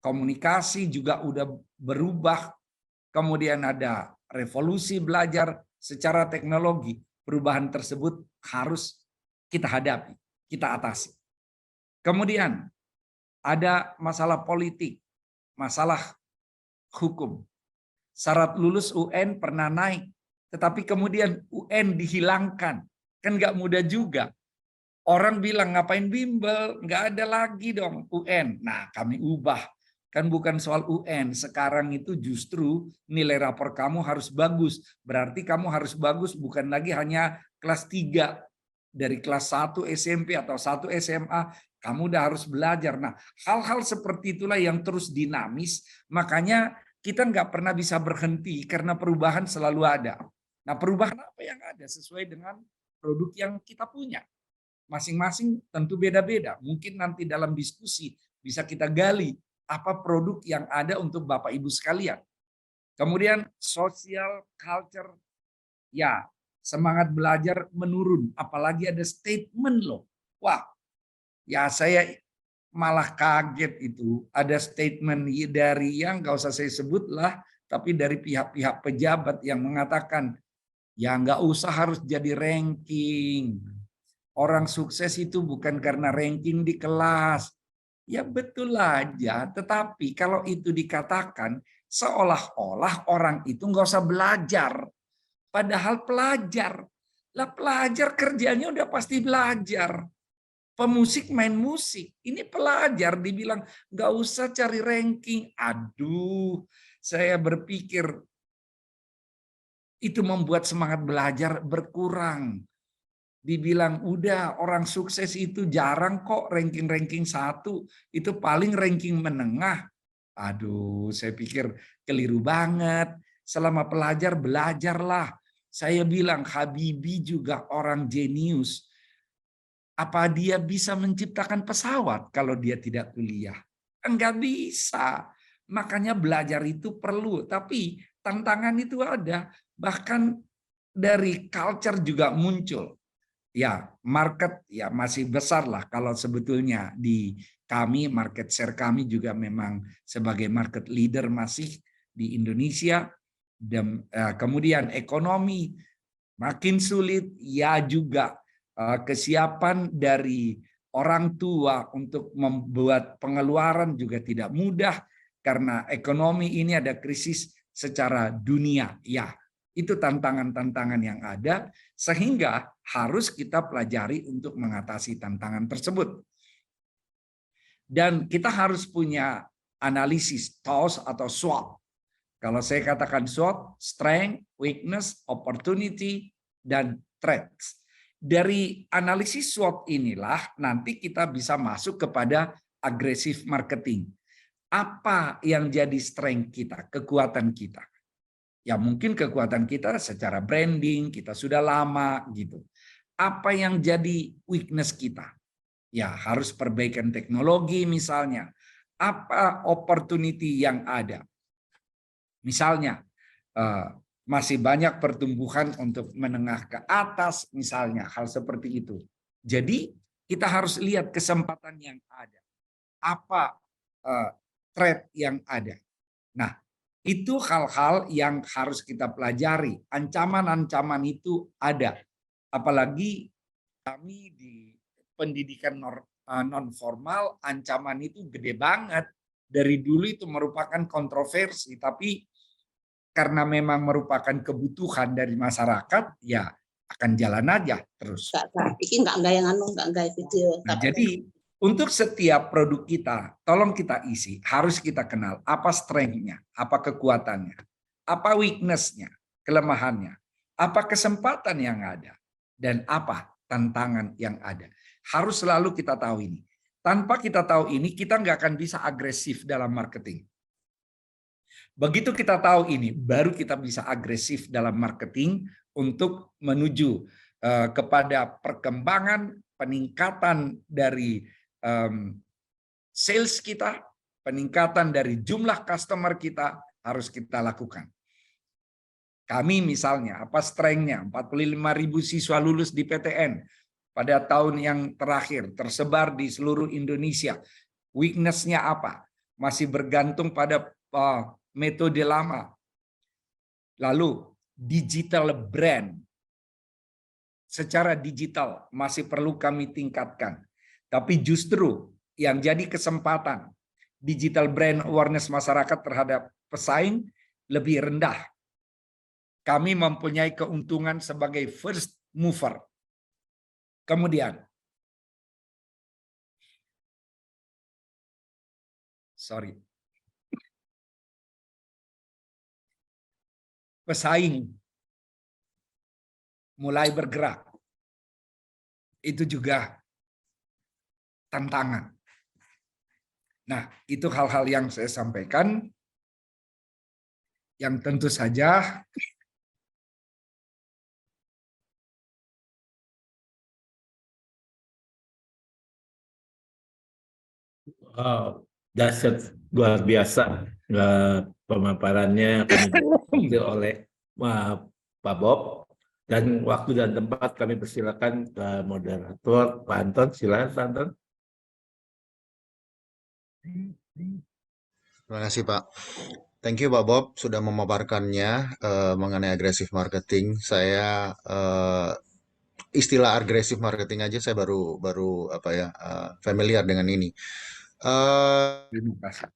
komunikasi juga udah berubah. Kemudian ada revolusi belajar secara teknologi. Perubahan tersebut harus kita hadapi, kita atasi. Kemudian ada masalah politik, masalah hukum. Syarat lulus UN pernah naik, tetapi kemudian UN dihilangkan. Kan nggak mudah juga. Orang bilang ngapain bimbel, nggak ada lagi dong UN. Nah, kami ubah. Kan bukan soal UN, sekarang itu justru nilai rapor kamu harus bagus. Berarti kamu harus bagus bukan lagi hanya kelas 3. Dari kelas 1 SMP atau 1 SMA, kamu udah harus belajar. Nah, hal-hal seperti itulah yang terus dinamis, makanya kita nggak pernah bisa berhenti karena perubahan selalu ada. Nah, perubahan apa yang ada sesuai dengan produk yang kita punya. Masing-masing tentu beda-beda. Mungkin nanti dalam diskusi bisa kita gali apa produk yang ada untuk Bapak Ibu sekalian. Kemudian social culture, ya semangat belajar menurun. Apalagi ada statement loh. Wah, ya saya malah kaget itu. Ada statement dari yang nggak usah saya sebut lah, tapi dari pihak-pihak pejabat yang mengatakan, ya nggak usah harus jadi ranking. Orang sukses itu bukan karena ranking di kelas. Ya betul aja, tetapi kalau itu dikatakan seolah-olah orang itu nggak usah belajar. Padahal pelajar. Lah pelajar kerjanya udah pasti belajar. Pemusik main musik. Ini pelajar dibilang nggak usah cari ranking. Aduh, saya berpikir itu membuat semangat belajar berkurang. Dibilang udah orang sukses itu jarang kok ranking-ranking 1, itu paling ranking menengah. Aduh, saya pikir keliru banget. Selama pelajar belajarlah. Saya bilang Habibie juga orang jenius. Apa dia bisa menciptakan pesawat kalau dia tidak kuliah? Enggak bisa. Makanya belajar itu perlu, tapi tantangan itu ada. Bahkan dari culture juga muncul. Ya, market ya masih besar lah kalau sebetulnya di kami, market share kami juga memang sebagai market leader masih di Indonesia. Dan kemudian ekonomi makin sulit, ya juga kesiapan dari orang tua untuk membuat pengeluaran juga tidak mudah karena ekonomi ini ada krisis secara dunia. Ya, itu tantangan-tantangan yang ada sehingga harus kita pelajari untuk mengatasi tantangan tersebut. Dan kita harus punya analisis TOS atau SWOT. Kalau saya katakan SWOT, strength, weakness, opportunity, dan threats. Dari analisis SWOT inilah nanti kita bisa masuk kepada aggressive marketing. Apa yang jadi strength kita, kekuatan kita? Ya mungkin kekuatan kita secara branding, kita sudah lama gitu. Apa yang jadi weakness kita? Ya harus perbaikan teknologi misalnya. Apa opportunity yang ada? Misalnya, masih banyak pertumbuhan untuk menengah ke atas misalnya, hal seperti itu. Jadi kita harus lihat kesempatan yang ada. Apa threat yang ada. Nah, itu hal-hal yang harus kita pelajari. Ancaman-ancaman itu ada. Apalagi kami di pendidikan non formal, ancaman itu gede banget. Dari dulu itu merupakan kontroversi, tapi karena memang merupakan kebutuhan dari masyarakat, ya akan jalan aja terus. Nah, jadi untuk setiap produk kita, tolong kita isi, harus kita kenal apa strength-nya, apa kekuatannya, apa weakness-nya, kelemahannya, apa kesempatan yang ada, dan apa tantangan yang ada. Harus selalu kita tahu ini. Tanpa kita tahu ini, kita nggak akan bisa agresif dalam marketing. Begitu kita tahu ini, baru kita bisa agresif dalam marketing untuk menuju kepada perkembangan, peningkatan dari sales kita, peningkatan dari jumlah customer kita harus kita lakukan. Kami misalnya, apa strength-nya? 45.000 siswa lulus di PTN pada tahun yang terakhir, tersebar di seluruh Indonesia. Weakness-nya apa? Masih bergantung pada metode lama. Lalu digital brand. Secara digital masih perlu kami tingkatkan. Tapi justru yang jadi kesempatan digital brand awareness masyarakat terhadap pesaing lebih rendah. Kami mempunyai keuntungan sebagai first mover. Kemudian, pesaing mulai bergerak. Itu juga tantangan. Nah, itu hal-hal yang saya sampaikan yang tentu saja dahsyat, luar biasa pemaparannya oleh Pak Bob. Dan waktu dan tempat kami persilakan ke moderator Pak Anton. Silakan Pak Anton. Terima kasih Pak. Thank you Pak Bob sudah memaparkannya mengenai agresif marketing. Saya istilah agresif marketing aja saya baru familiar dengan ini. terima kasih.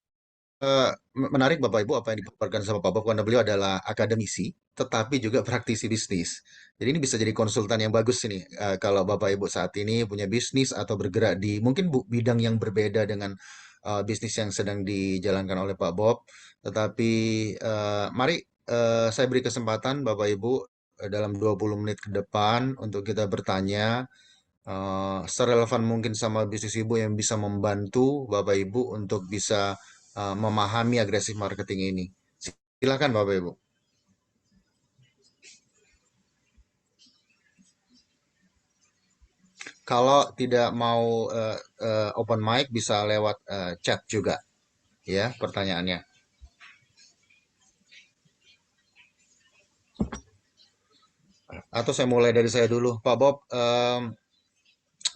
Menarik Bapak Ibu apa yang dipaparkan sama Pak Bob karena beliau adalah akademisi tetapi juga praktisi bisnis. Jadi ini bisa jadi konsultan yang bagus ini kalau Bapak Ibu saat ini punya bisnis atau bergerak di mungkin bidang yang berbeda dengan bisnis yang sedang dijalankan oleh Pak Bob. Tetapi mari saya beri kesempatan Bapak Ibu dalam 20 menit ke depan untuk kita bertanya serelevan mungkin sama bisnis Ibu yang bisa membantu Bapak Ibu untuk bisa memahami agresif marketing ini. Silakan Bapak Ibu. Kalau tidak mau open mic bisa lewat chat juga ya pertanyaannya. Atau saya mulai dari saya dulu. Pak Bob,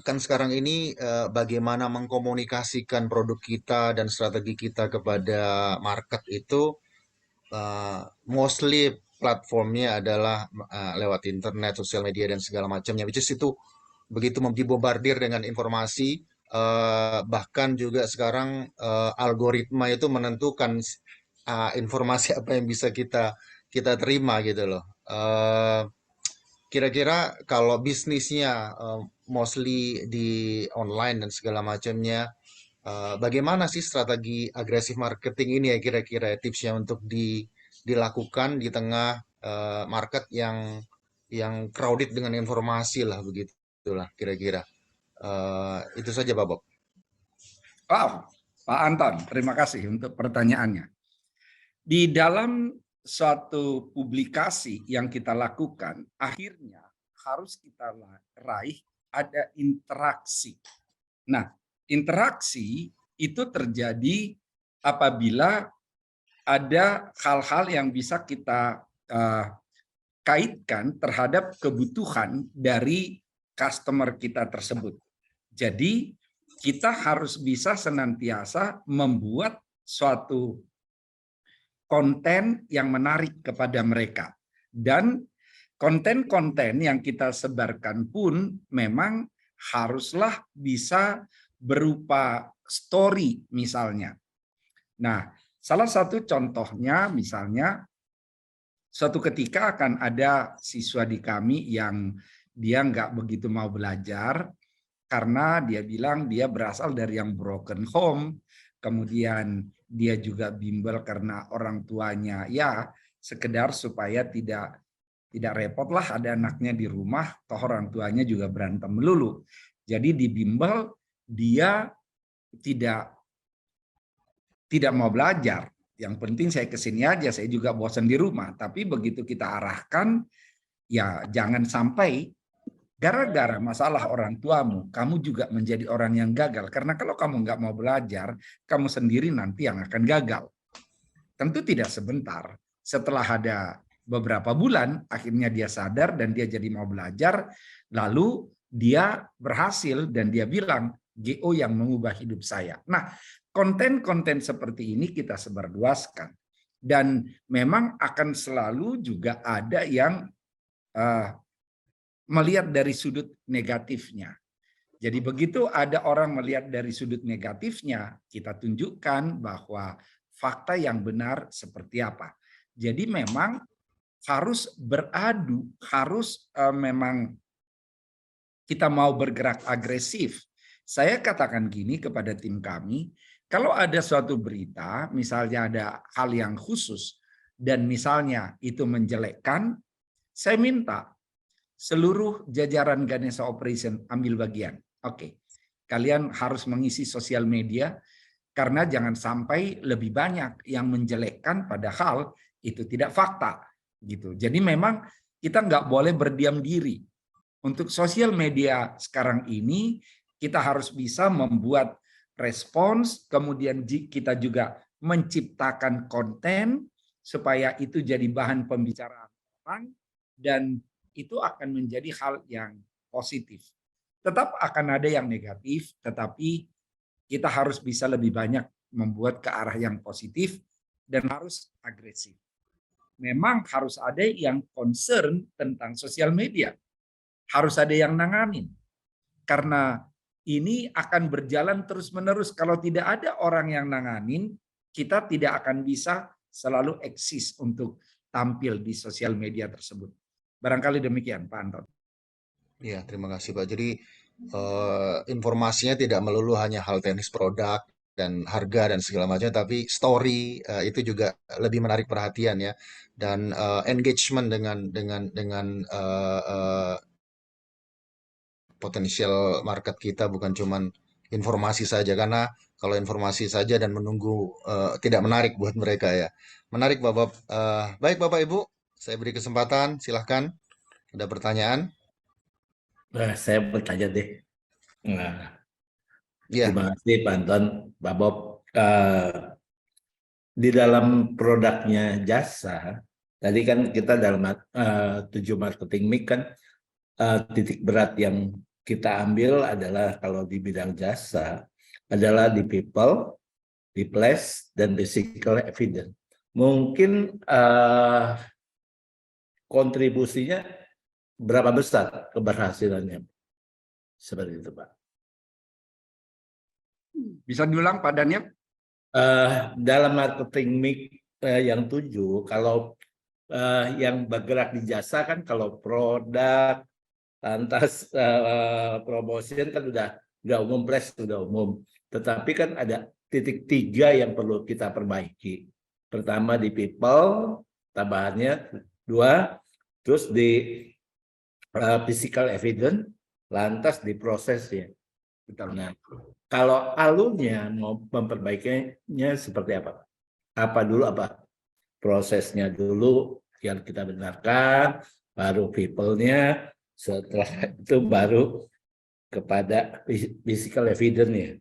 kan sekarang ini bagaimana mengkomunikasikan produk kita dan strategi kita kepada market itu mostly platformnya adalah lewat internet, sosial media dan segala macamnya. Which is itu begitu dibombardir dengan informasi bahkan juga sekarang algoritma itu menentukan informasi apa yang bisa kita kita terima gitu loh. Kira-kira kalau bisnisnya mostly di online dan segala macamnya, bagaimana sih strategi agresif marketing ini ya kira-kira ya, tipsnya untuk dilakukan di tengah market yang crowded dengan informasi lah begitulah kira-kira. Itu saja Pak Bob. Wow, Pak Anton, terima kasih untuk pertanyaannya. Di dalam suatu publikasi yang kita lakukan, akhirnya harus kita raih ada interaksi. Nah, interaksi itu terjadi apabila ada hal-hal yang bisa kita kaitkan terhadap kebutuhan dari customer kita tersebut. Jadi, kita harus bisa senantiasa membuat suatu konten yang menarik kepada mereka. Dan konten-konten yang kita sebarkan pun memang haruslah bisa berupa story misalnya. Nah, salah satu contohnya misalnya suatu ketika akan ada siswa di kami yang dia nggak begitu mau belajar karena dia bilang dia berasal dari yang broken home, kemudian dia juga bimbel karena orang tuanya ya sekedar supaya tidak repot lah ada anaknya di rumah, toh orang tuanya juga berantem melulu. Jadi di bimbel dia tidak mau belajar. Yang penting saya kesini aja, saya juga bosan di rumah. Tapi begitu kita arahkan, ya jangan sampai gara-gara masalah orang tuamu, kamu juga menjadi orang yang gagal. Karena kalau kamu nggak mau belajar, kamu sendiri nanti yang akan gagal. Tentu tidak sebentar. Setelah ada beberapa bulan, akhirnya dia sadar dan dia jadi mau belajar. Lalu dia berhasil dan dia bilang, GO yang mengubah hidup saya. Nah, konten-konten seperti ini kita sebarluaskan. Dan memang akan selalu juga ada yang melihat dari sudut negatifnya. Jadi begitu ada orang melihat dari sudut negatifnya, kita tunjukkan bahwa fakta yang benar seperti apa. Jadi memang harus beradu, harus memang kita mau bergerak agresif. Saya katakan gini kepada tim kami, kalau ada suatu berita, misalnya ada hal yang khusus, dan misalnya itu menjelekkan, saya minta seluruh jajaran Ganesha Operation ambil bagian. Oke, kalian harus mengisi sosial media, karena jangan sampai lebih banyak yang menjelekkan padahal itu tidak fakta. Gitu. Jadi memang kita nggak boleh berdiam diri. Untuk sosial media sekarang ini, kita harus bisa membuat respons, kemudian kita juga menciptakan konten, supaya itu jadi bahan pembicaraan orang, dan itu akan menjadi hal yang positif. Tetap akan ada yang negatif, tetapi kita harus bisa lebih banyak membuat ke arah yang positif dan harus agresif. Memang harus ada yang concern tentang sosial media. Harus ada yang nanganin. Karena ini akan berjalan terus-menerus. Kalau tidak ada orang yang nanganin, kita tidak akan bisa selalu eksis untuk tampil di sosial media tersebut. Barangkali demikian, Pak Anton. Ya, terima kasih Pak. Jadi informasinya tidak melulu hanya hal teknis produk dan harga dan segala macam, tapi story itu juga lebih menarik perhatian ya, dan engagement dengan potensial market kita bukan cuman informasi saja, karena kalau informasi saja dan menunggu tidak menarik buat mereka ya. Menarik Bapak. Baik Bapak Ibu, saya beri kesempatan, silahkan. Ada pertanyaan? Nah, saya bertanya deh. Nah, Ya. terima kasih Pak Anton, Pak Bob. Di dalam produknya jasa, tadi kan kita dalam 7 marketing mix kan titik berat yang kita ambil adalah kalau di bidang jasa adalah di people, di place, dan physical evidence. Mungkin kontribusinya berapa besar keberhasilannya? Seperti itu Pak. Bisa diulang Pak Daniel? Dalam marketing mix yang 7, kalau yang bergerak di jasa kan kalau produk, lantas promotion kan udah umum, press sudah umum. Tetapi kan ada titik 3 yang perlu kita perbaiki. Pertama di people, tambahannya 2, terus di physical evidence, lantas di proses ya. Nah, kalau alurnya mau memperbaikinya seperti apa? Apa dulu, apa prosesnya dulu yang kita benarkan, baru people-nya, setelah itu baru kepada physical evidence-nya.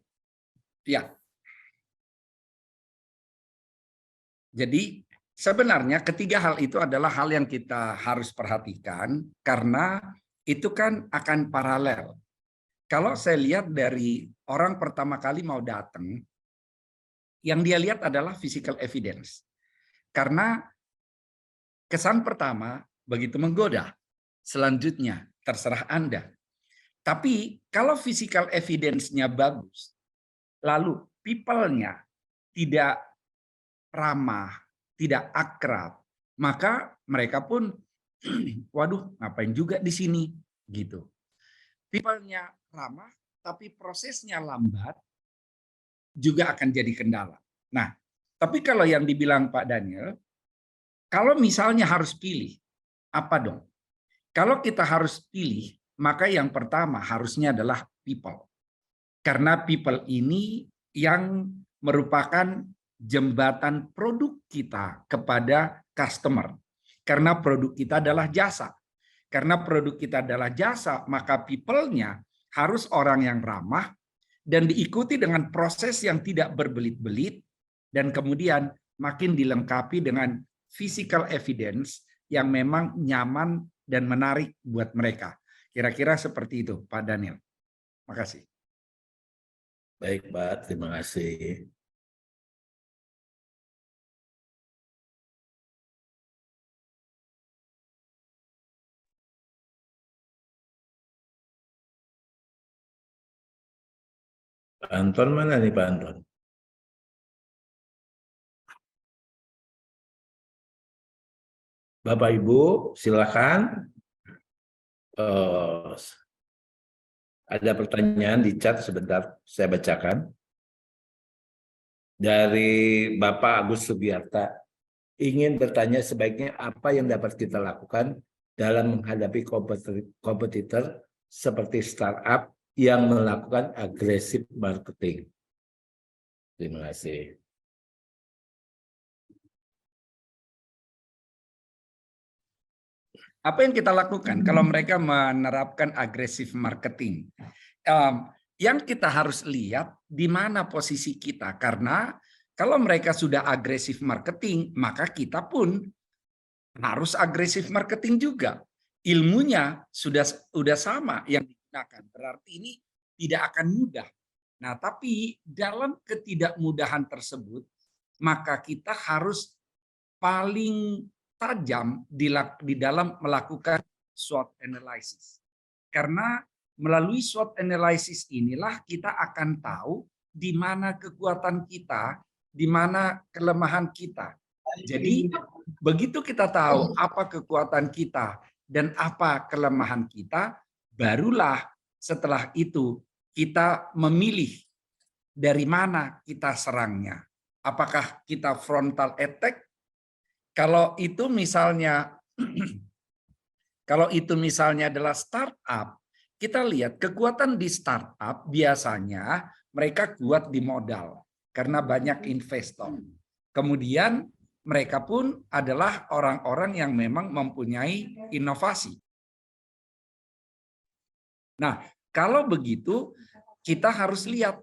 Ya. Jadi sebenarnya ketiga hal itu adalah hal yang kita harus perhatikan karena itu kan akan paralel. Kalau saya lihat dari orang pertama kali mau datang, yang dia lihat adalah physical evidence. Karena kesan pertama begitu menggoda. Selanjutnya terserah Anda. Tapi kalau physical evidence-nya bagus, lalu people-nya tidak ramah, tidak akrab, maka mereka pun, waduh, ngapain juga di sini, gitu. People-nya ramah, tapi prosesnya lambat, juga akan jadi kendala. Nah, tapi kalau yang dibilang Pak Daniel, kalau misalnya harus pilih, apa dong? Kalau kita harus pilih, maka yang pertama harusnya adalah people. Karena people ini yang merupakan jembatan produk kita kepada customer. Karena produk kita adalah jasa. Karena produk kita adalah jasa, maka people-nya harus orang yang ramah dan diikuti dengan proses yang tidak berbelit-belit dan kemudian makin dilengkapi dengan physical evidence yang memang nyaman dan menarik buat mereka. Kira-kira seperti itu, Pak Daniel. Makasih. Baik, Pak. Terima kasih. Pak Anton mana nih, Pak Anton? Bapak Ibu, silakan. Ada pertanyaan di chat, sebentar saya bacakan. Dari Bapak Agus Subiarta, ingin bertanya sebaiknya apa yang dapat kita lakukan dalam menghadapi kompetitor seperti startup yang melakukan agresif marketing. Terima kasih. Apa yang kita lakukan kalau mereka menerapkan agresif marketing? Yang kita harus lihat di mana posisi kita, karena kalau mereka sudah agresif marketing, maka kita pun harus agresif marketing juga. Ilmunya sudah sama yang digunakan, berarti ini tidak akan mudah. Nah, tapi dalam ketidakmudahan tersebut, maka kita harus paling tajam di dalam melakukan SWOT analysis. Karena melalui SWOT analysis inilah kita akan tahu di mana kekuatan kita, di mana kelemahan kita. Jadi begitu kita tahu apa kekuatan kita dan apa kelemahan kita, barulah setelah itu kita memilih dari mana kita serangnya. Apakah kita frontal attack? Kalau itu misalnya adalah startup, kita lihat kekuatan di startup biasanya mereka kuat di modal karena banyak investor. Kemudian mereka pun adalah orang-orang yang memang mempunyai inovasi. Nah, kalau begitu kita harus lihat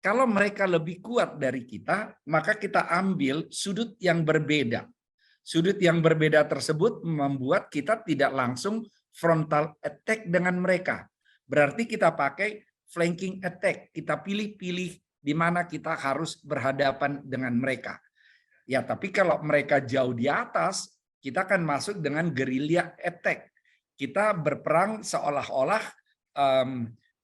kalau mereka lebih kuat dari kita, maka kita ambil sudut yang berbeda. Sudut yang berbeda tersebut membuat kita tidak langsung frontal attack dengan mereka. Berarti kita pakai flanking attack. Kita pilih-pilih di mana kita harus berhadapan dengan mereka. Ya, tapi kalau mereka jauh di atas, kita akan masuk dengan guerrilla attack. Kita berperang seolah-olah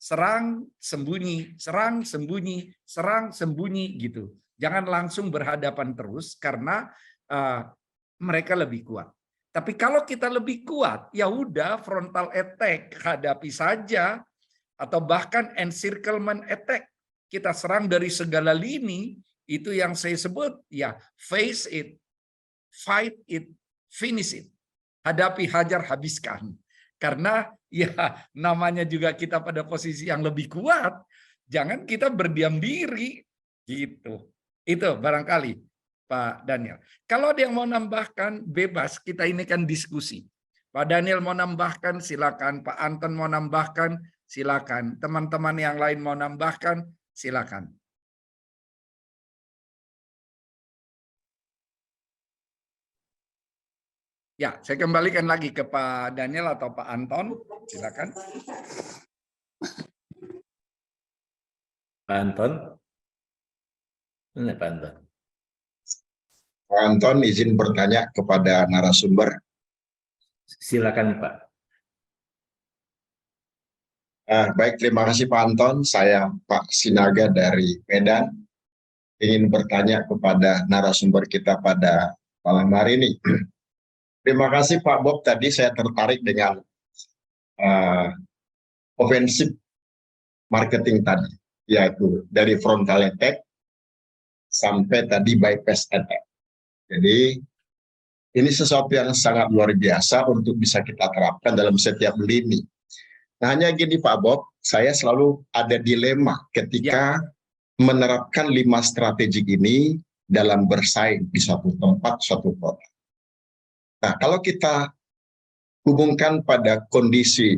serang, sembunyi, serang, sembunyi, serang, sembunyi gitu. Jangan langsung berhadapan terus karena mereka lebih kuat. Tapi kalau kita lebih kuat, ya udah frontal attack, hadapi saja, atau bahkan encirclement attack. Kita serang dari segala lini, itu yang saya sebut ya face it, fight it, finish it. Hadapi, hajar, habiskan. Karena ya namanya juga kita pada posisi yang lebih kuat, jangan kita berdiam diri gitu. Itu barangkali Pak Daniel. Kalau ada yang mau nambahkan bebas, kita ini kan diskusi. Pak Daniel mau nambahkan silakan, Pak Anton mau nambahkan silakan, teman-teman yang lain mau nambahkan silakan. Ya, saya kembalikan lagi ke Pak Daniel atau Pak Anton. Silakan. Pak Anton. Ini Pak Anton. Pak Anton izin bertanya kepada narasumber. Silakan Pak. Baik, terima kasih Pak Anton. Saya Pak Sinaga dari Medan. Ingin bertanya kepada narasumber kita pada malam hari ini. Terima kasih Pak Bob, tadi saya tertarik dengan offensive marketing tadi, yaitu dari frontal attack sampai tadi bypass attack. Jadi ini sesuatu yang sangat luar biasa untuk bisa kita terapkan dalam setiap lini. Nah, hanya gini Pak Bob, saya selalu ada dilema ketika menerapkan 5 strategi ini dalam bersaing di suatu tempat, suatu kota. Nah, kalau kita hubungkan pada kondisi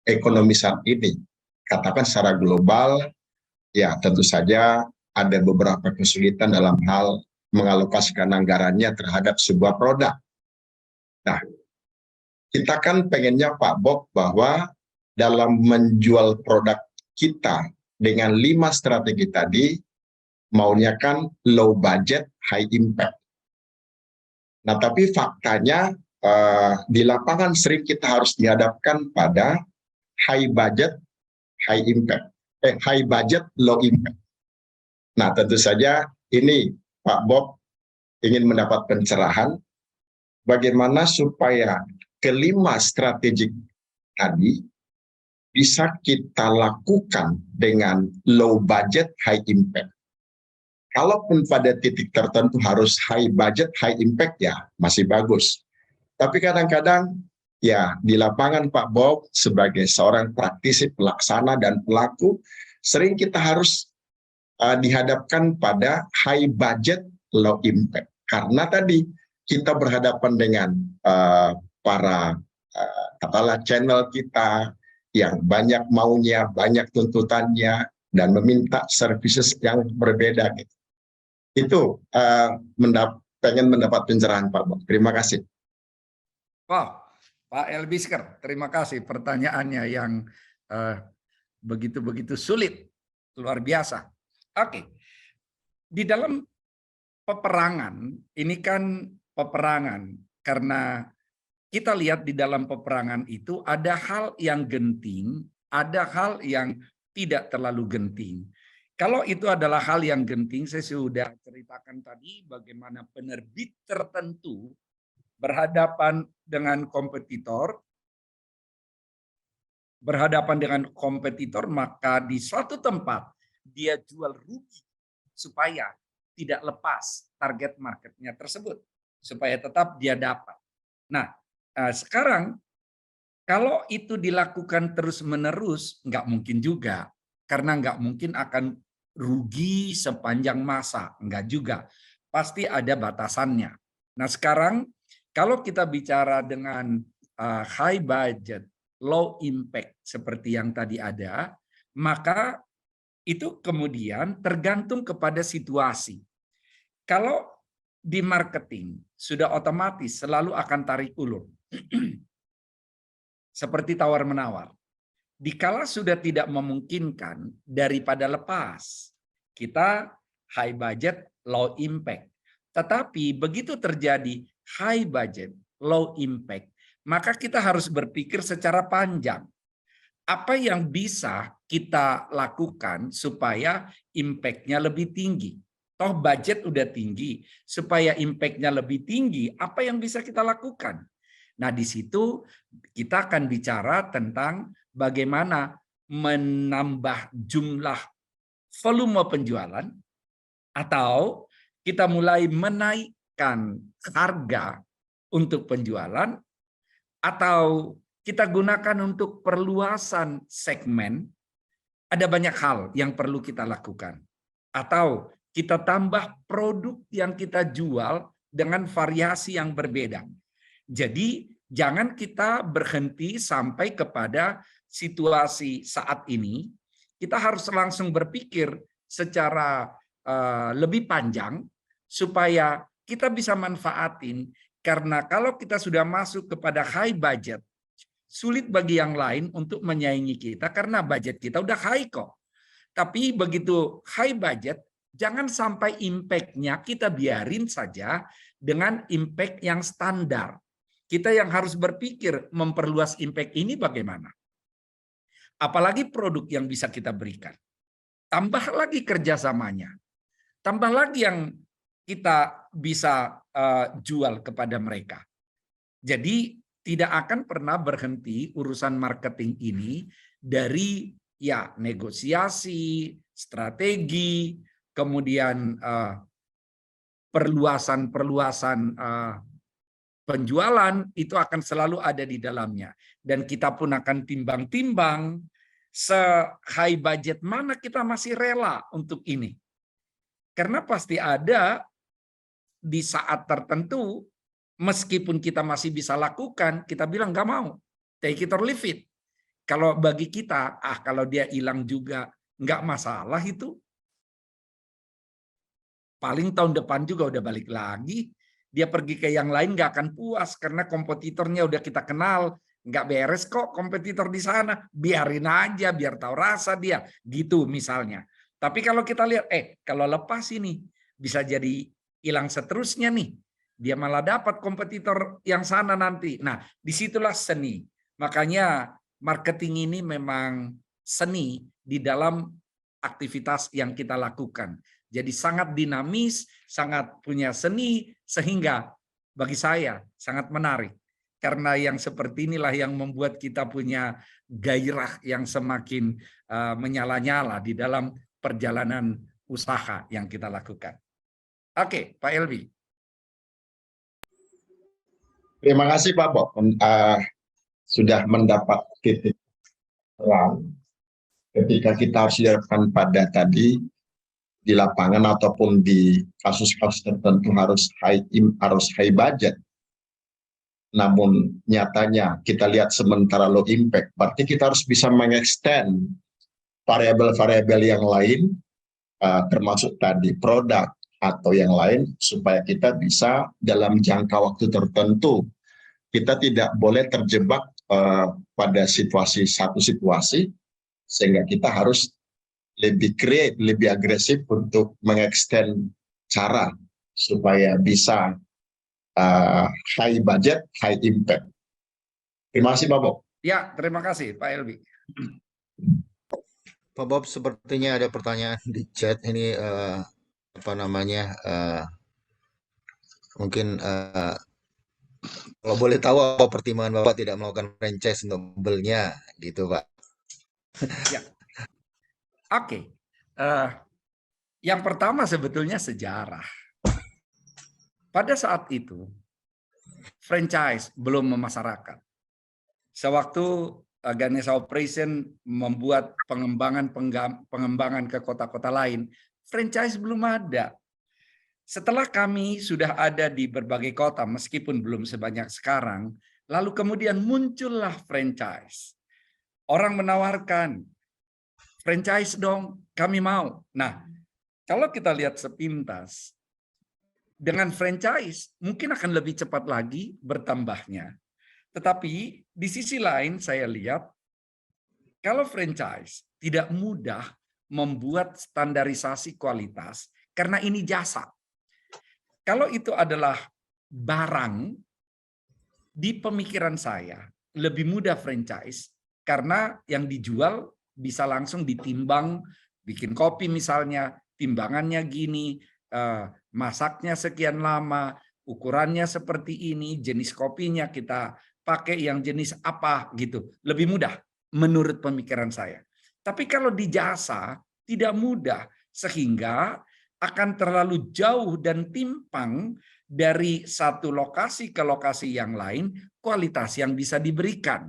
ekonomi saat ini, katakan secara global, ya tentu saja ada beberapa kesulitan dalam hal mengalokasikan anggarannya terhadap sebuah produk. Nah, kita kan pengennya Pak Bob bahwa dalam menjual produk kita dengan 5 strategi tadi, maunya kan low budget, high impact. Nah, tapi faktanya di lapangan sering kita harus dihadapkan pada high budget, high impact. High budget, low impact. Nah, tentu saja ini Pak Bob ingin mendapat pencerahan bagaimana supaya kelima strategi tadi bisa kita lakukan dengan low budget, high impact. Kalaupun pada titik tertentu harus high budget, high impact, ya masih bagus. Tapi kadang-kadang ya di lapangan Pak Bob sebagai seorang praktisi pelaksana dan pelaku, sering kita harus dihadapkan pada high budget, low impact. Karena tadi kita berhadapan dengan para katakanlah channel kita yang banyak maunya, banyak tuntutannya, dan meminta services yang berbeda gitu. Itu pengen mendapat pencerahan Pak Bob. Terima kasih. Wow, Pak Elbisker, terima kasih pertanyaannya yang begitu-begitu sulit, luar biasa. Oke, di dalam peperangan, ini kan peperangan karena kita lihat di dalam peperangan itu ada hal yang genting, ada hal yang tidak terlalu genting. Kalau itu adalah hal yang genting, saya sudah ceritakan tadi bagaimana penerbit tertentu berhadapan dengan kompetitor, maka di suatu tempat dia jual rugi supaya tidak lepas target marketnya tersebut, supaya tetap dia dapat. Nah, sekarang kalau itu dilakukan terus-menerus, nggak mungkin juga, karena nggak mungkin akan rugi sepanjang masa, nggak juga. Pasti ada batasannya. Nah, sekarang kalau kita bicara dengan high budget, low impact seperti yang tadi ada, maka itu kemudian tergantung kepada situasi. Kalau di marketing sudah otomatis selalu akan tarik ulur. Seperti tawar-menawar. Dikala sudah tidak memungkinkan, daripada lepas, kita high budget, low impact. Tetapi begitu terjadi high budget, low impact, maka kita harus berpikir secara panjang. Apa yang bisa kita lakukan supaya impact-nya lebih tinggi? Toh budget udah tinggi, supaya impact-nya lebih tinggi, apa yang bisa kita lakukan? Nah, di situ kita akan bicara tentang bagaimana menambah jumlah volume penjualan, atau kita mulai menaikkan harga untuk penjualan, atau kita gunakan untuk perluasan segmen. Ada banyak hal yang perlu kita lakukan. Atau kita tambah produk yang kita jual dengan variasi yang berbeda. Jadi jangan kita berhenti sampai kepada situasi saat ini. Kita harus langsung berpikir secara lebih panjang supaya kita bisa manfaatin, karena kalau kita sudah masuk kepada high budget, sulit bagi yang lain untuk menyaingi kita karena budget kita udah high kok. Tapi begitu high budget, jangan sampai impact-nya kita biarin saja dengan impact yang standar. Kita yang harus berpikir memperluas impact ini bagaimana. Apalagi produk yang bisa kita berikan. Tambah lagi kerjasamanya. Tambah lagi yang kita bisa jual kepada mereka. Jadi tidak akan pernah berhenti urusan marketing ini dari ya negosiasi, strategi, kemudian perluasan penjualan itu akan selalu ada di dalamnya. Dan kita pun akan timbang-timbang se-high budget mana kita masih rela untuk ini. Karena pasti ada di saat tertentu, meskipun kita masih bisa lakukan, kita bilang nggak mau, take it or leave it. Kalau bagi kita, kalau dia hilang juga nggak masalah itu. Paling tahun depan juga udah balik lagi. Dia pergi ke yang lain nggak akan puas karena kompetitornya udah kita kenal, nggak beres kok kompetitor di sana. Biarin aja, biar tahu rasa dia, gitu misalnya. Tapi kalau kita lihat, kalau lepas ini bisa jadi hilang seterusnya nih. Dia malah dapat kompetitor yang sana nanti. Nah, disitulah seni. Makanya marketing ini memang seni di dalam aktivitas yang kita lakukan. Jadi sangat dinamis, sangat punya seni, sehingga bagi saya sangat menarik. Karena yang seperti inilah yang membuat kita punya gairah yang semakin menyala-nyala di dalam perjalanan usaha yang kita lakukan. Oke, Pak Elvi. Terima kasih Pak Bob, sudah mendapat titik terang ketika kita harus dihadapkan pada tadi di lapangan ataupun di kasus-kasus tertentu harus high budget. Namun nyatanya kita lihat sementara low impact, berarti kita harus bisa mengextend variabel-variabel yang lain, termasuk tadi produk atau yang lain, supaya kita bisa dalam jangka waktu tertentu, kita tidak boleh terjebak pada satu situasi, sehingga kita harus lebih create, lebih agresif untuk mengextend cara supaya bisa high budget, high impact. Terima kasih Pak Bob. Ya, terima kasih Pak Elvi. Pak Bob, sepertinya ada pertanyaan di chat ini, mungkin kalau boleh tahu apa pertimbangan Bapak tidak melakukan franchise untuk belinya, gitu Pak. Ya. Oke. Yang pertama sebetulnya sejarah. Pada saat itu, franchise belum memasyarakat. Sewaktu Ganesha Operation membuat pengembangan ke kota-kota lain, franchise belum ada. Setelah kami sudah ada di berbagai kota, meskipun belum sebanyak sekarang, lalu kemudian muncullah franchise. Orang menawarkan, franchise dong, kami mau. Nah, kalau kita lihat sepintas, dengan franchise mungkin akan lebih cepat lagi bertambahnya. Tetapi di sisi lain saya lihat, kalau franchise tidak mudah membuat standarisasi kualitas, karena ini jasa. Kalau itu adalah barang, di pemikiran saya lebih mudah franchise, karena yang dijual bisa langsung ditimbang, bikin kopi misalnya, timbangannya gini, masaknya sekian lama, ukurannya seperti ini, jenis kopinya kita pakai yang jenis apa gitu. Lebih mudah menurut pemikiran saya. Tapi kalau di jasa tidak mudah, sehingga akan terlalu jauh dan timpang dari satu lokasi ke lokasi yang lain kualitas yang bisa diberikan.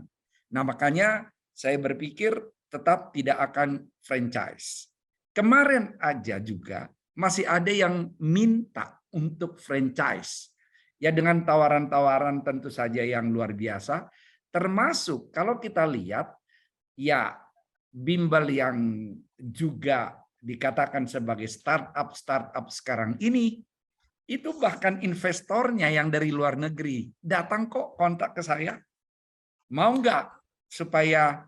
Nah, makanya saya berpikir tetap tidak akan franchise. Kemarin aja juga masih ada yang minta untuk franchise. Ya, dengan tawaran-tawaran tentu saja yang luar biasa, termasuk kalau kita lihat ya bimbel yang juga dikatakan sebagai startup sekarang ini, itu bahkan investornya yang dari luar negeri datang kok kontak ke saya, mau nggak supaya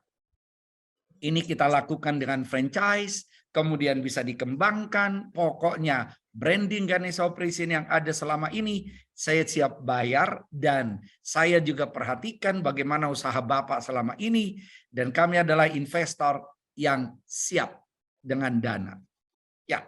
ini kita lakukan dengan franchise, kemudian bisa dikembangkan, pokoknya branding Ganesha Operation yang ada selama ini saya siap bayar, dan saya juga perhatikan bagaimana usaha Bapak selama ini, dan kami adalah investor yang siap dengan dana. Ya,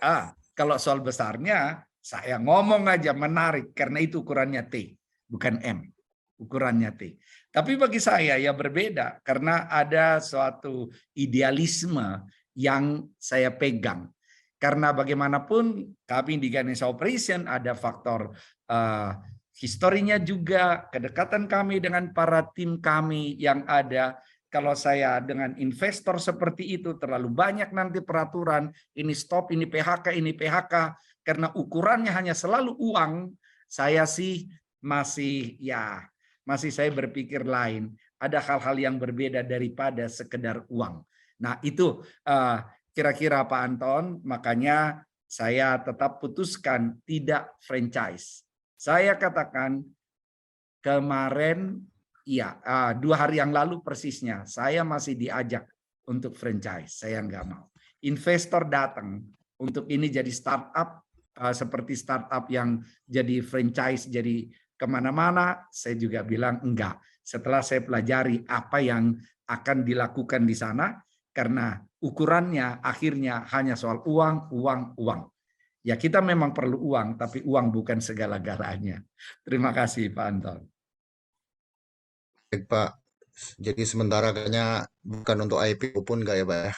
kalau soal besarnya saya ngomong aja menarik karena itu ukurannya T, bukan M. Ukurannya T. Tapi bagi saya ya berbeda karena ada suatu idealisme yang saya pegang. Karena bagaimanapun kami di Ganesha Operation ada faktor historinya juga, kedekatan kami dengan para tim kami yang ada. Kalau saya dengan investor seperti itu terlalu banyak nanti peraturan, ini stop, ini PHK, karena ukurannya hanya selalu uang, saya sih masih saya berpikir lain. Ada hal-hal yang berbeda daripada sekedar uang. Nah, itu kira-kira Pak Anton, makanya saya tetap putuskan tidak franchise. Saya katakan kemarin, 2 hari yang lalu persisnya, saya masih diajak untuk franchise. Saya nggak mau. Investor datang untuk ini jadi startup, seperti startup yang jadi franchise, jadi kemana-mana, saya juga bilang enggak. Setelah saya pelajari apa yang akan dilakukan di sana, karena ukurannya akhirnya hanya soal uang. Ya, kita memang perlu uang, tapi uang bukan segala-galanya. Terima kasih Pak Anton. Baik, Pak. Jadi sementara kayaknya bukan untuk IPO pun nggak ya, Pak ya?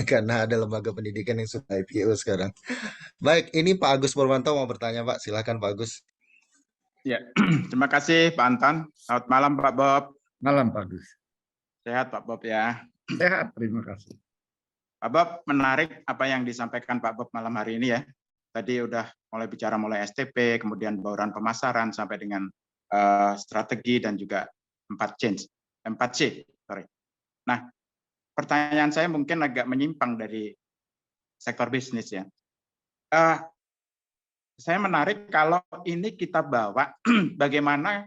Karena ada lembaga pendidikan yang sudah IPO sekarang. Baik, ini Pak Agus Purwanto mau bertanya, Pak. Silakan Pak Agus. Ya, terima kasih Pak Anton. Selamat malam Pak Bob. Malam Pak Agus. Sehat Pak Bob ya. Sehat, terima kasih. Pak Bob, menarik apa yang disampaikan Pak Bob malam hari ini ya. Tadi udah mulai STP, kemudian bauran pemasaran sampai dengan strategi dan juga 4C. Nah, pertanyaan saya mungkin agak menyimpang dari sektor bisnis ya. Saya menarik kalau ini kita bawa bagaimana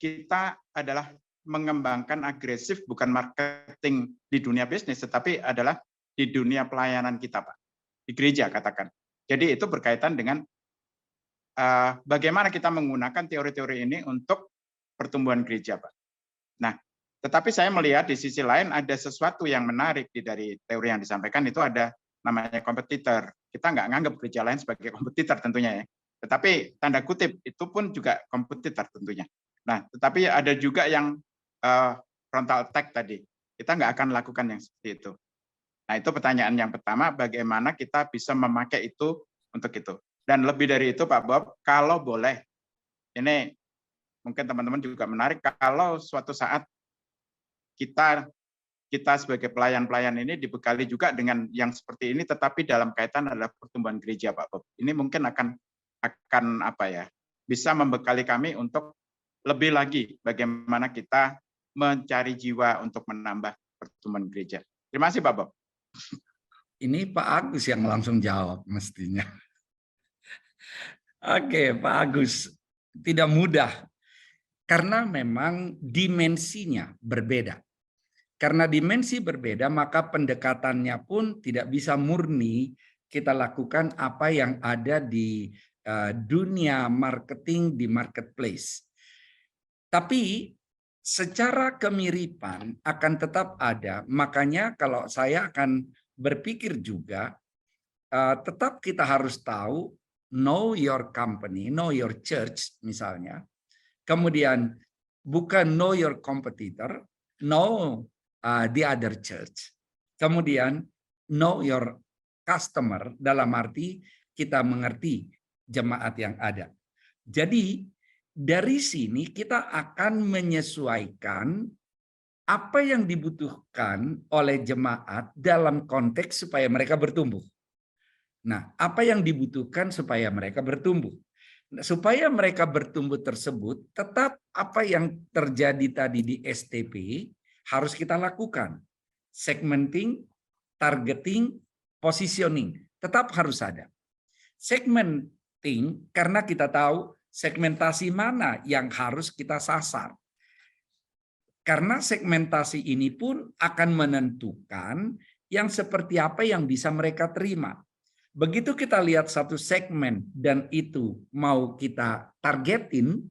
kita adalah mengembangkan agresif bukan marketing di dunia bisnis, tetapi adalah di dunia pelayanan kita, Pak. Di gereja katakan. Jadi itu berkaitan dengan bagaimana kita menggunakan teori-teori ini untuk pertumbuhan gereja, Pak. Nah, tetapi saya melihat di sisi lain ada sesuatu yang menarik dari teori yang disampaikan, itu ada namanya kompetitor. Kita nggak nganggap gereja lain sebagai kompetitor tentunya ya. Tetapi tanda kutip itu pun juga kompetitor tentunya. Nah, tetapi ada juga yang frontal attack tadi. Kita nggak akan lakukan yang seperti itu. Nah, itu pertanyaan yang pertama, bagaimana kita bisa memakai itu untuk itu. Dan lebih dari itu Pak Bob, kalau boleh, ini mungkin teman-teman juga menarik, kalau suatu saat kita sebagai pelayan-pelayan ini dibekali juga dengan yang seperti ini, tetapi dalam kaitan adalah pertumbuhan gereja, Pak Bob. Ini mungkin akan apa ya, bisa membekali kami untuk lebih lagi bagaimana kita mencari jiwa untuk menambah pertumbuhan gereja. Terima kasih, Pak Bob. Ini Pak Agus yang langsung jawab mestinya. Oke, Pak Agus, tidak mudah karena memang dimensinya berbeda. Karena dimensi berbeda, maka pendekatannya pun tidak bisa murni kita lakukan apa yang ada di dunia marketing, di marketplace. Tapi secara kemiripan akan tetap ada. Makanya kalau saya akan berpikir juga tetap kita harus tahu know your company, know your church misalnya. Kemudian bukan know your competitor, know the other church. Kemudian know your customer dalam arti kita mengerti jemaat yang ada. Jadi dari sini kita akan menyesuaikan apa yang dibutuhkan oleh jemaat dalam konteks supaya mereka bertumbuh. Nah, apa yang dibutuhkan supaya mereka bertumbuh? Supaya mereka bertumbuh tersebut, tetap apa yang terjadi tadi di STP harus kita lakukan. Segmenting, targeting, positioning, tetap harus ada. Segmenting karena kita tahu segmentasi mana yang harus kita sasar. Karena segmentasi ini pun akan menentukan yang seperti apa yang bisa mereka terima. Begitu kita lihat satu segmen dan itu mau kita targetin,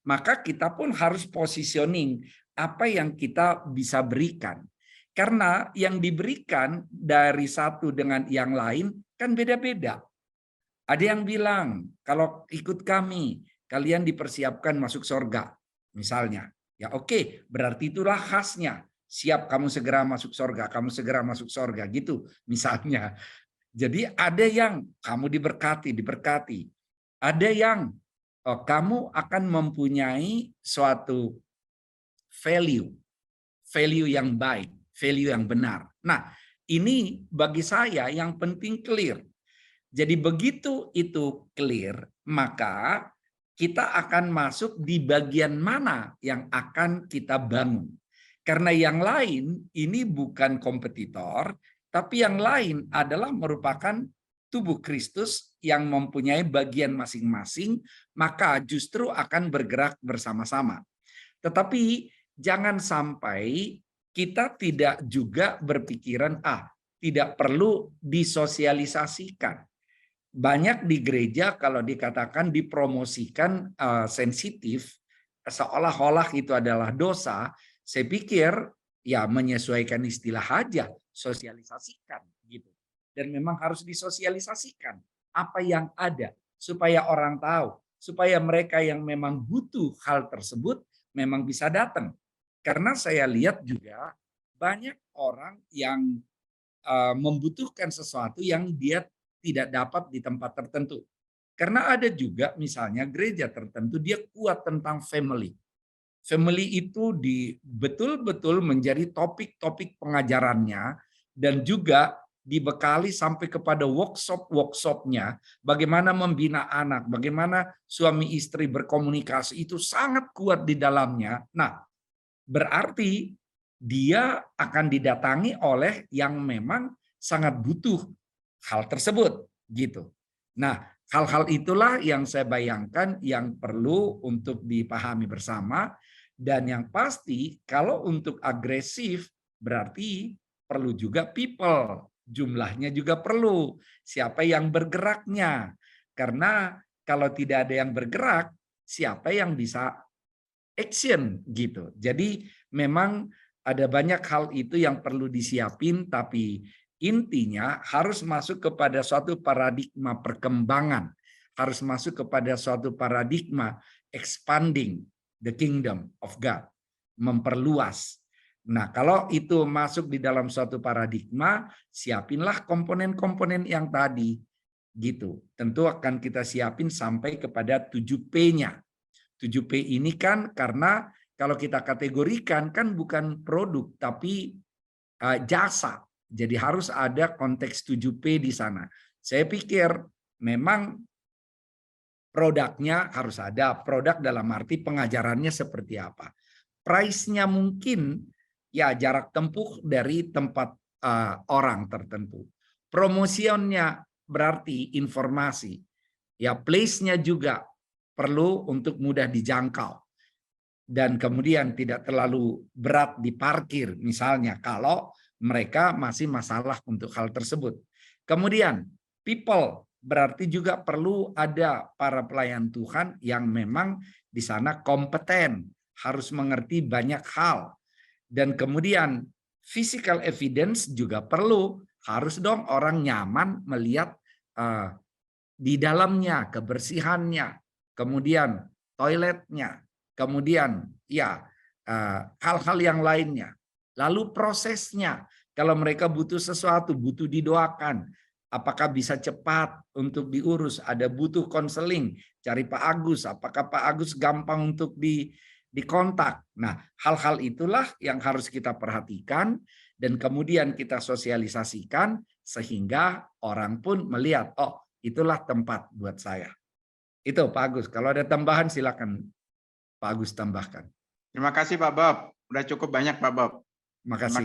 maka kita pun harus positioning apa yang kita bisa berikan. Karena yang diberikan dari satu dengan yang lain kan beda-beda. Ada yang bilang, kalau ikut kami, kalian dipersiapkan masuk surga, misalnya. Ya oke, berarti itulah khasnya. Siap kamu segera masuk surga, kamu segera masuk surga, gitu misalnya. Jadi ada yang kamu diberkati. Ada yang kamu akan mempunyai suatu value yang baik, value yang benar. Nah, ini bagi saya yang penting clear. Jadi begitu itu clear, maka kita akan masuk di bagian mana yang akan kita bangun. Karena yang lain ini bukan kompetitor, tapi yang lain adalah merupakan tubuh Kristus yang mempunyai bagian masing-masing, maka justru akan bergerak bersama-sama. Tetapi jangan sampai kita tidak juga berpikiran, tidak perlu disosialisasikan. Banyak di gereja kalau dikatakan dipromosikan sensitif, seolah-olah itu adalah dosa, saya pikir ya menyesuaikan istilah aja, sosialisasikan gitu. Dan memang harus disosialisasikan apa yang ada supaya orang tahu, supaya mereka yang memang butuh hal tersebut memang bisa datang. Karena saya lihat juga banyak orang yang membutuhkan sesuatu yang dia tidak dapat di tempat tertentu. Karena ada juga misalnya gereja tertentu dia kuat tentang family. Family itu betul-betul menjadi topik-topik pengajarannya dan juga dibekali sampai kepada workshop-workshopnya, bagaimana membina anak, bagaimana suami istri berkomunikasi, itu sangat kuat di dalamnya. Nah, berarti dia akan didatangi oleh yang memang sangat butuh hal tersebut, gitu. Nah, hal-hal itulah yang saya bayangkan yang perlu untuk dipahami bersama. Dan yang pasti kalau untuk agresif berarti perlu juga people, jumlahnya juga perlu. Siapa yang bergeraknya? Karena kalau tidak ada yang bergerak, siapa yang bisa action gitu. Jadi memang ada banyak hal itu yang perlu disiapin, tapi intinya harus masuk kepada suatu paradigma perkembangan, harus masuk kepada suatu paradigma expanding the kingdom of God, memperluas. Nah, kalau itu masuk di dalam suatu paradigma, siapinlah komponen-komponen yang tadi, gitu. Tentu akan kita siapin sampai kepada 7P-nya. 7P ini kan karena kalau kita kategorikan kan bukan produk, tapi jasa. Jadi harus ada konteks 7P di sana. Saya pikir memang produknya harus ada, produk dalam arti pengajarannya seperti apa. Price-nya mungkin ya jarak tempuh dari tempat orang tertentu. Promosionnya berarti informasi. Ya place-nya juga perlu untuk mudah dijangkau. Dan kemudian tidak terlalu berat diparkir misalnya kalau mereka masih masalah untuk hal tersebut. Kemudian people berarti juga perlu ada para pelayan Tuhan yang memang di sana kompeten, harus mengerti banyak hal. Dan kemudian physical evidence juga perlu, harus dong orang nyaman melihat di dalamnya, kebersihannya, kemudian toiletnya, kemudian ya hal-hal yang lainnya. Lalu prosesnya, kalau mereka butuh sesuatu, butuh didoakan, apakah bisa cepat untuk diurus, ada butuh konseling, cari Pak Agus, apakah Pak Agus gampang untuk dikontak. Nah, hal-hal itulah yang harus kita perhatikan dan kemudian kita sosialisasikan sehingga orang pun melihat, oh itulah tempat buat saya. Itu Pak Agus, kalau ada tambahan silakan Pak Agus tambahkan. Terima kasih Pak Bob, udah cukup banyak Pak Bob. Terima kasih.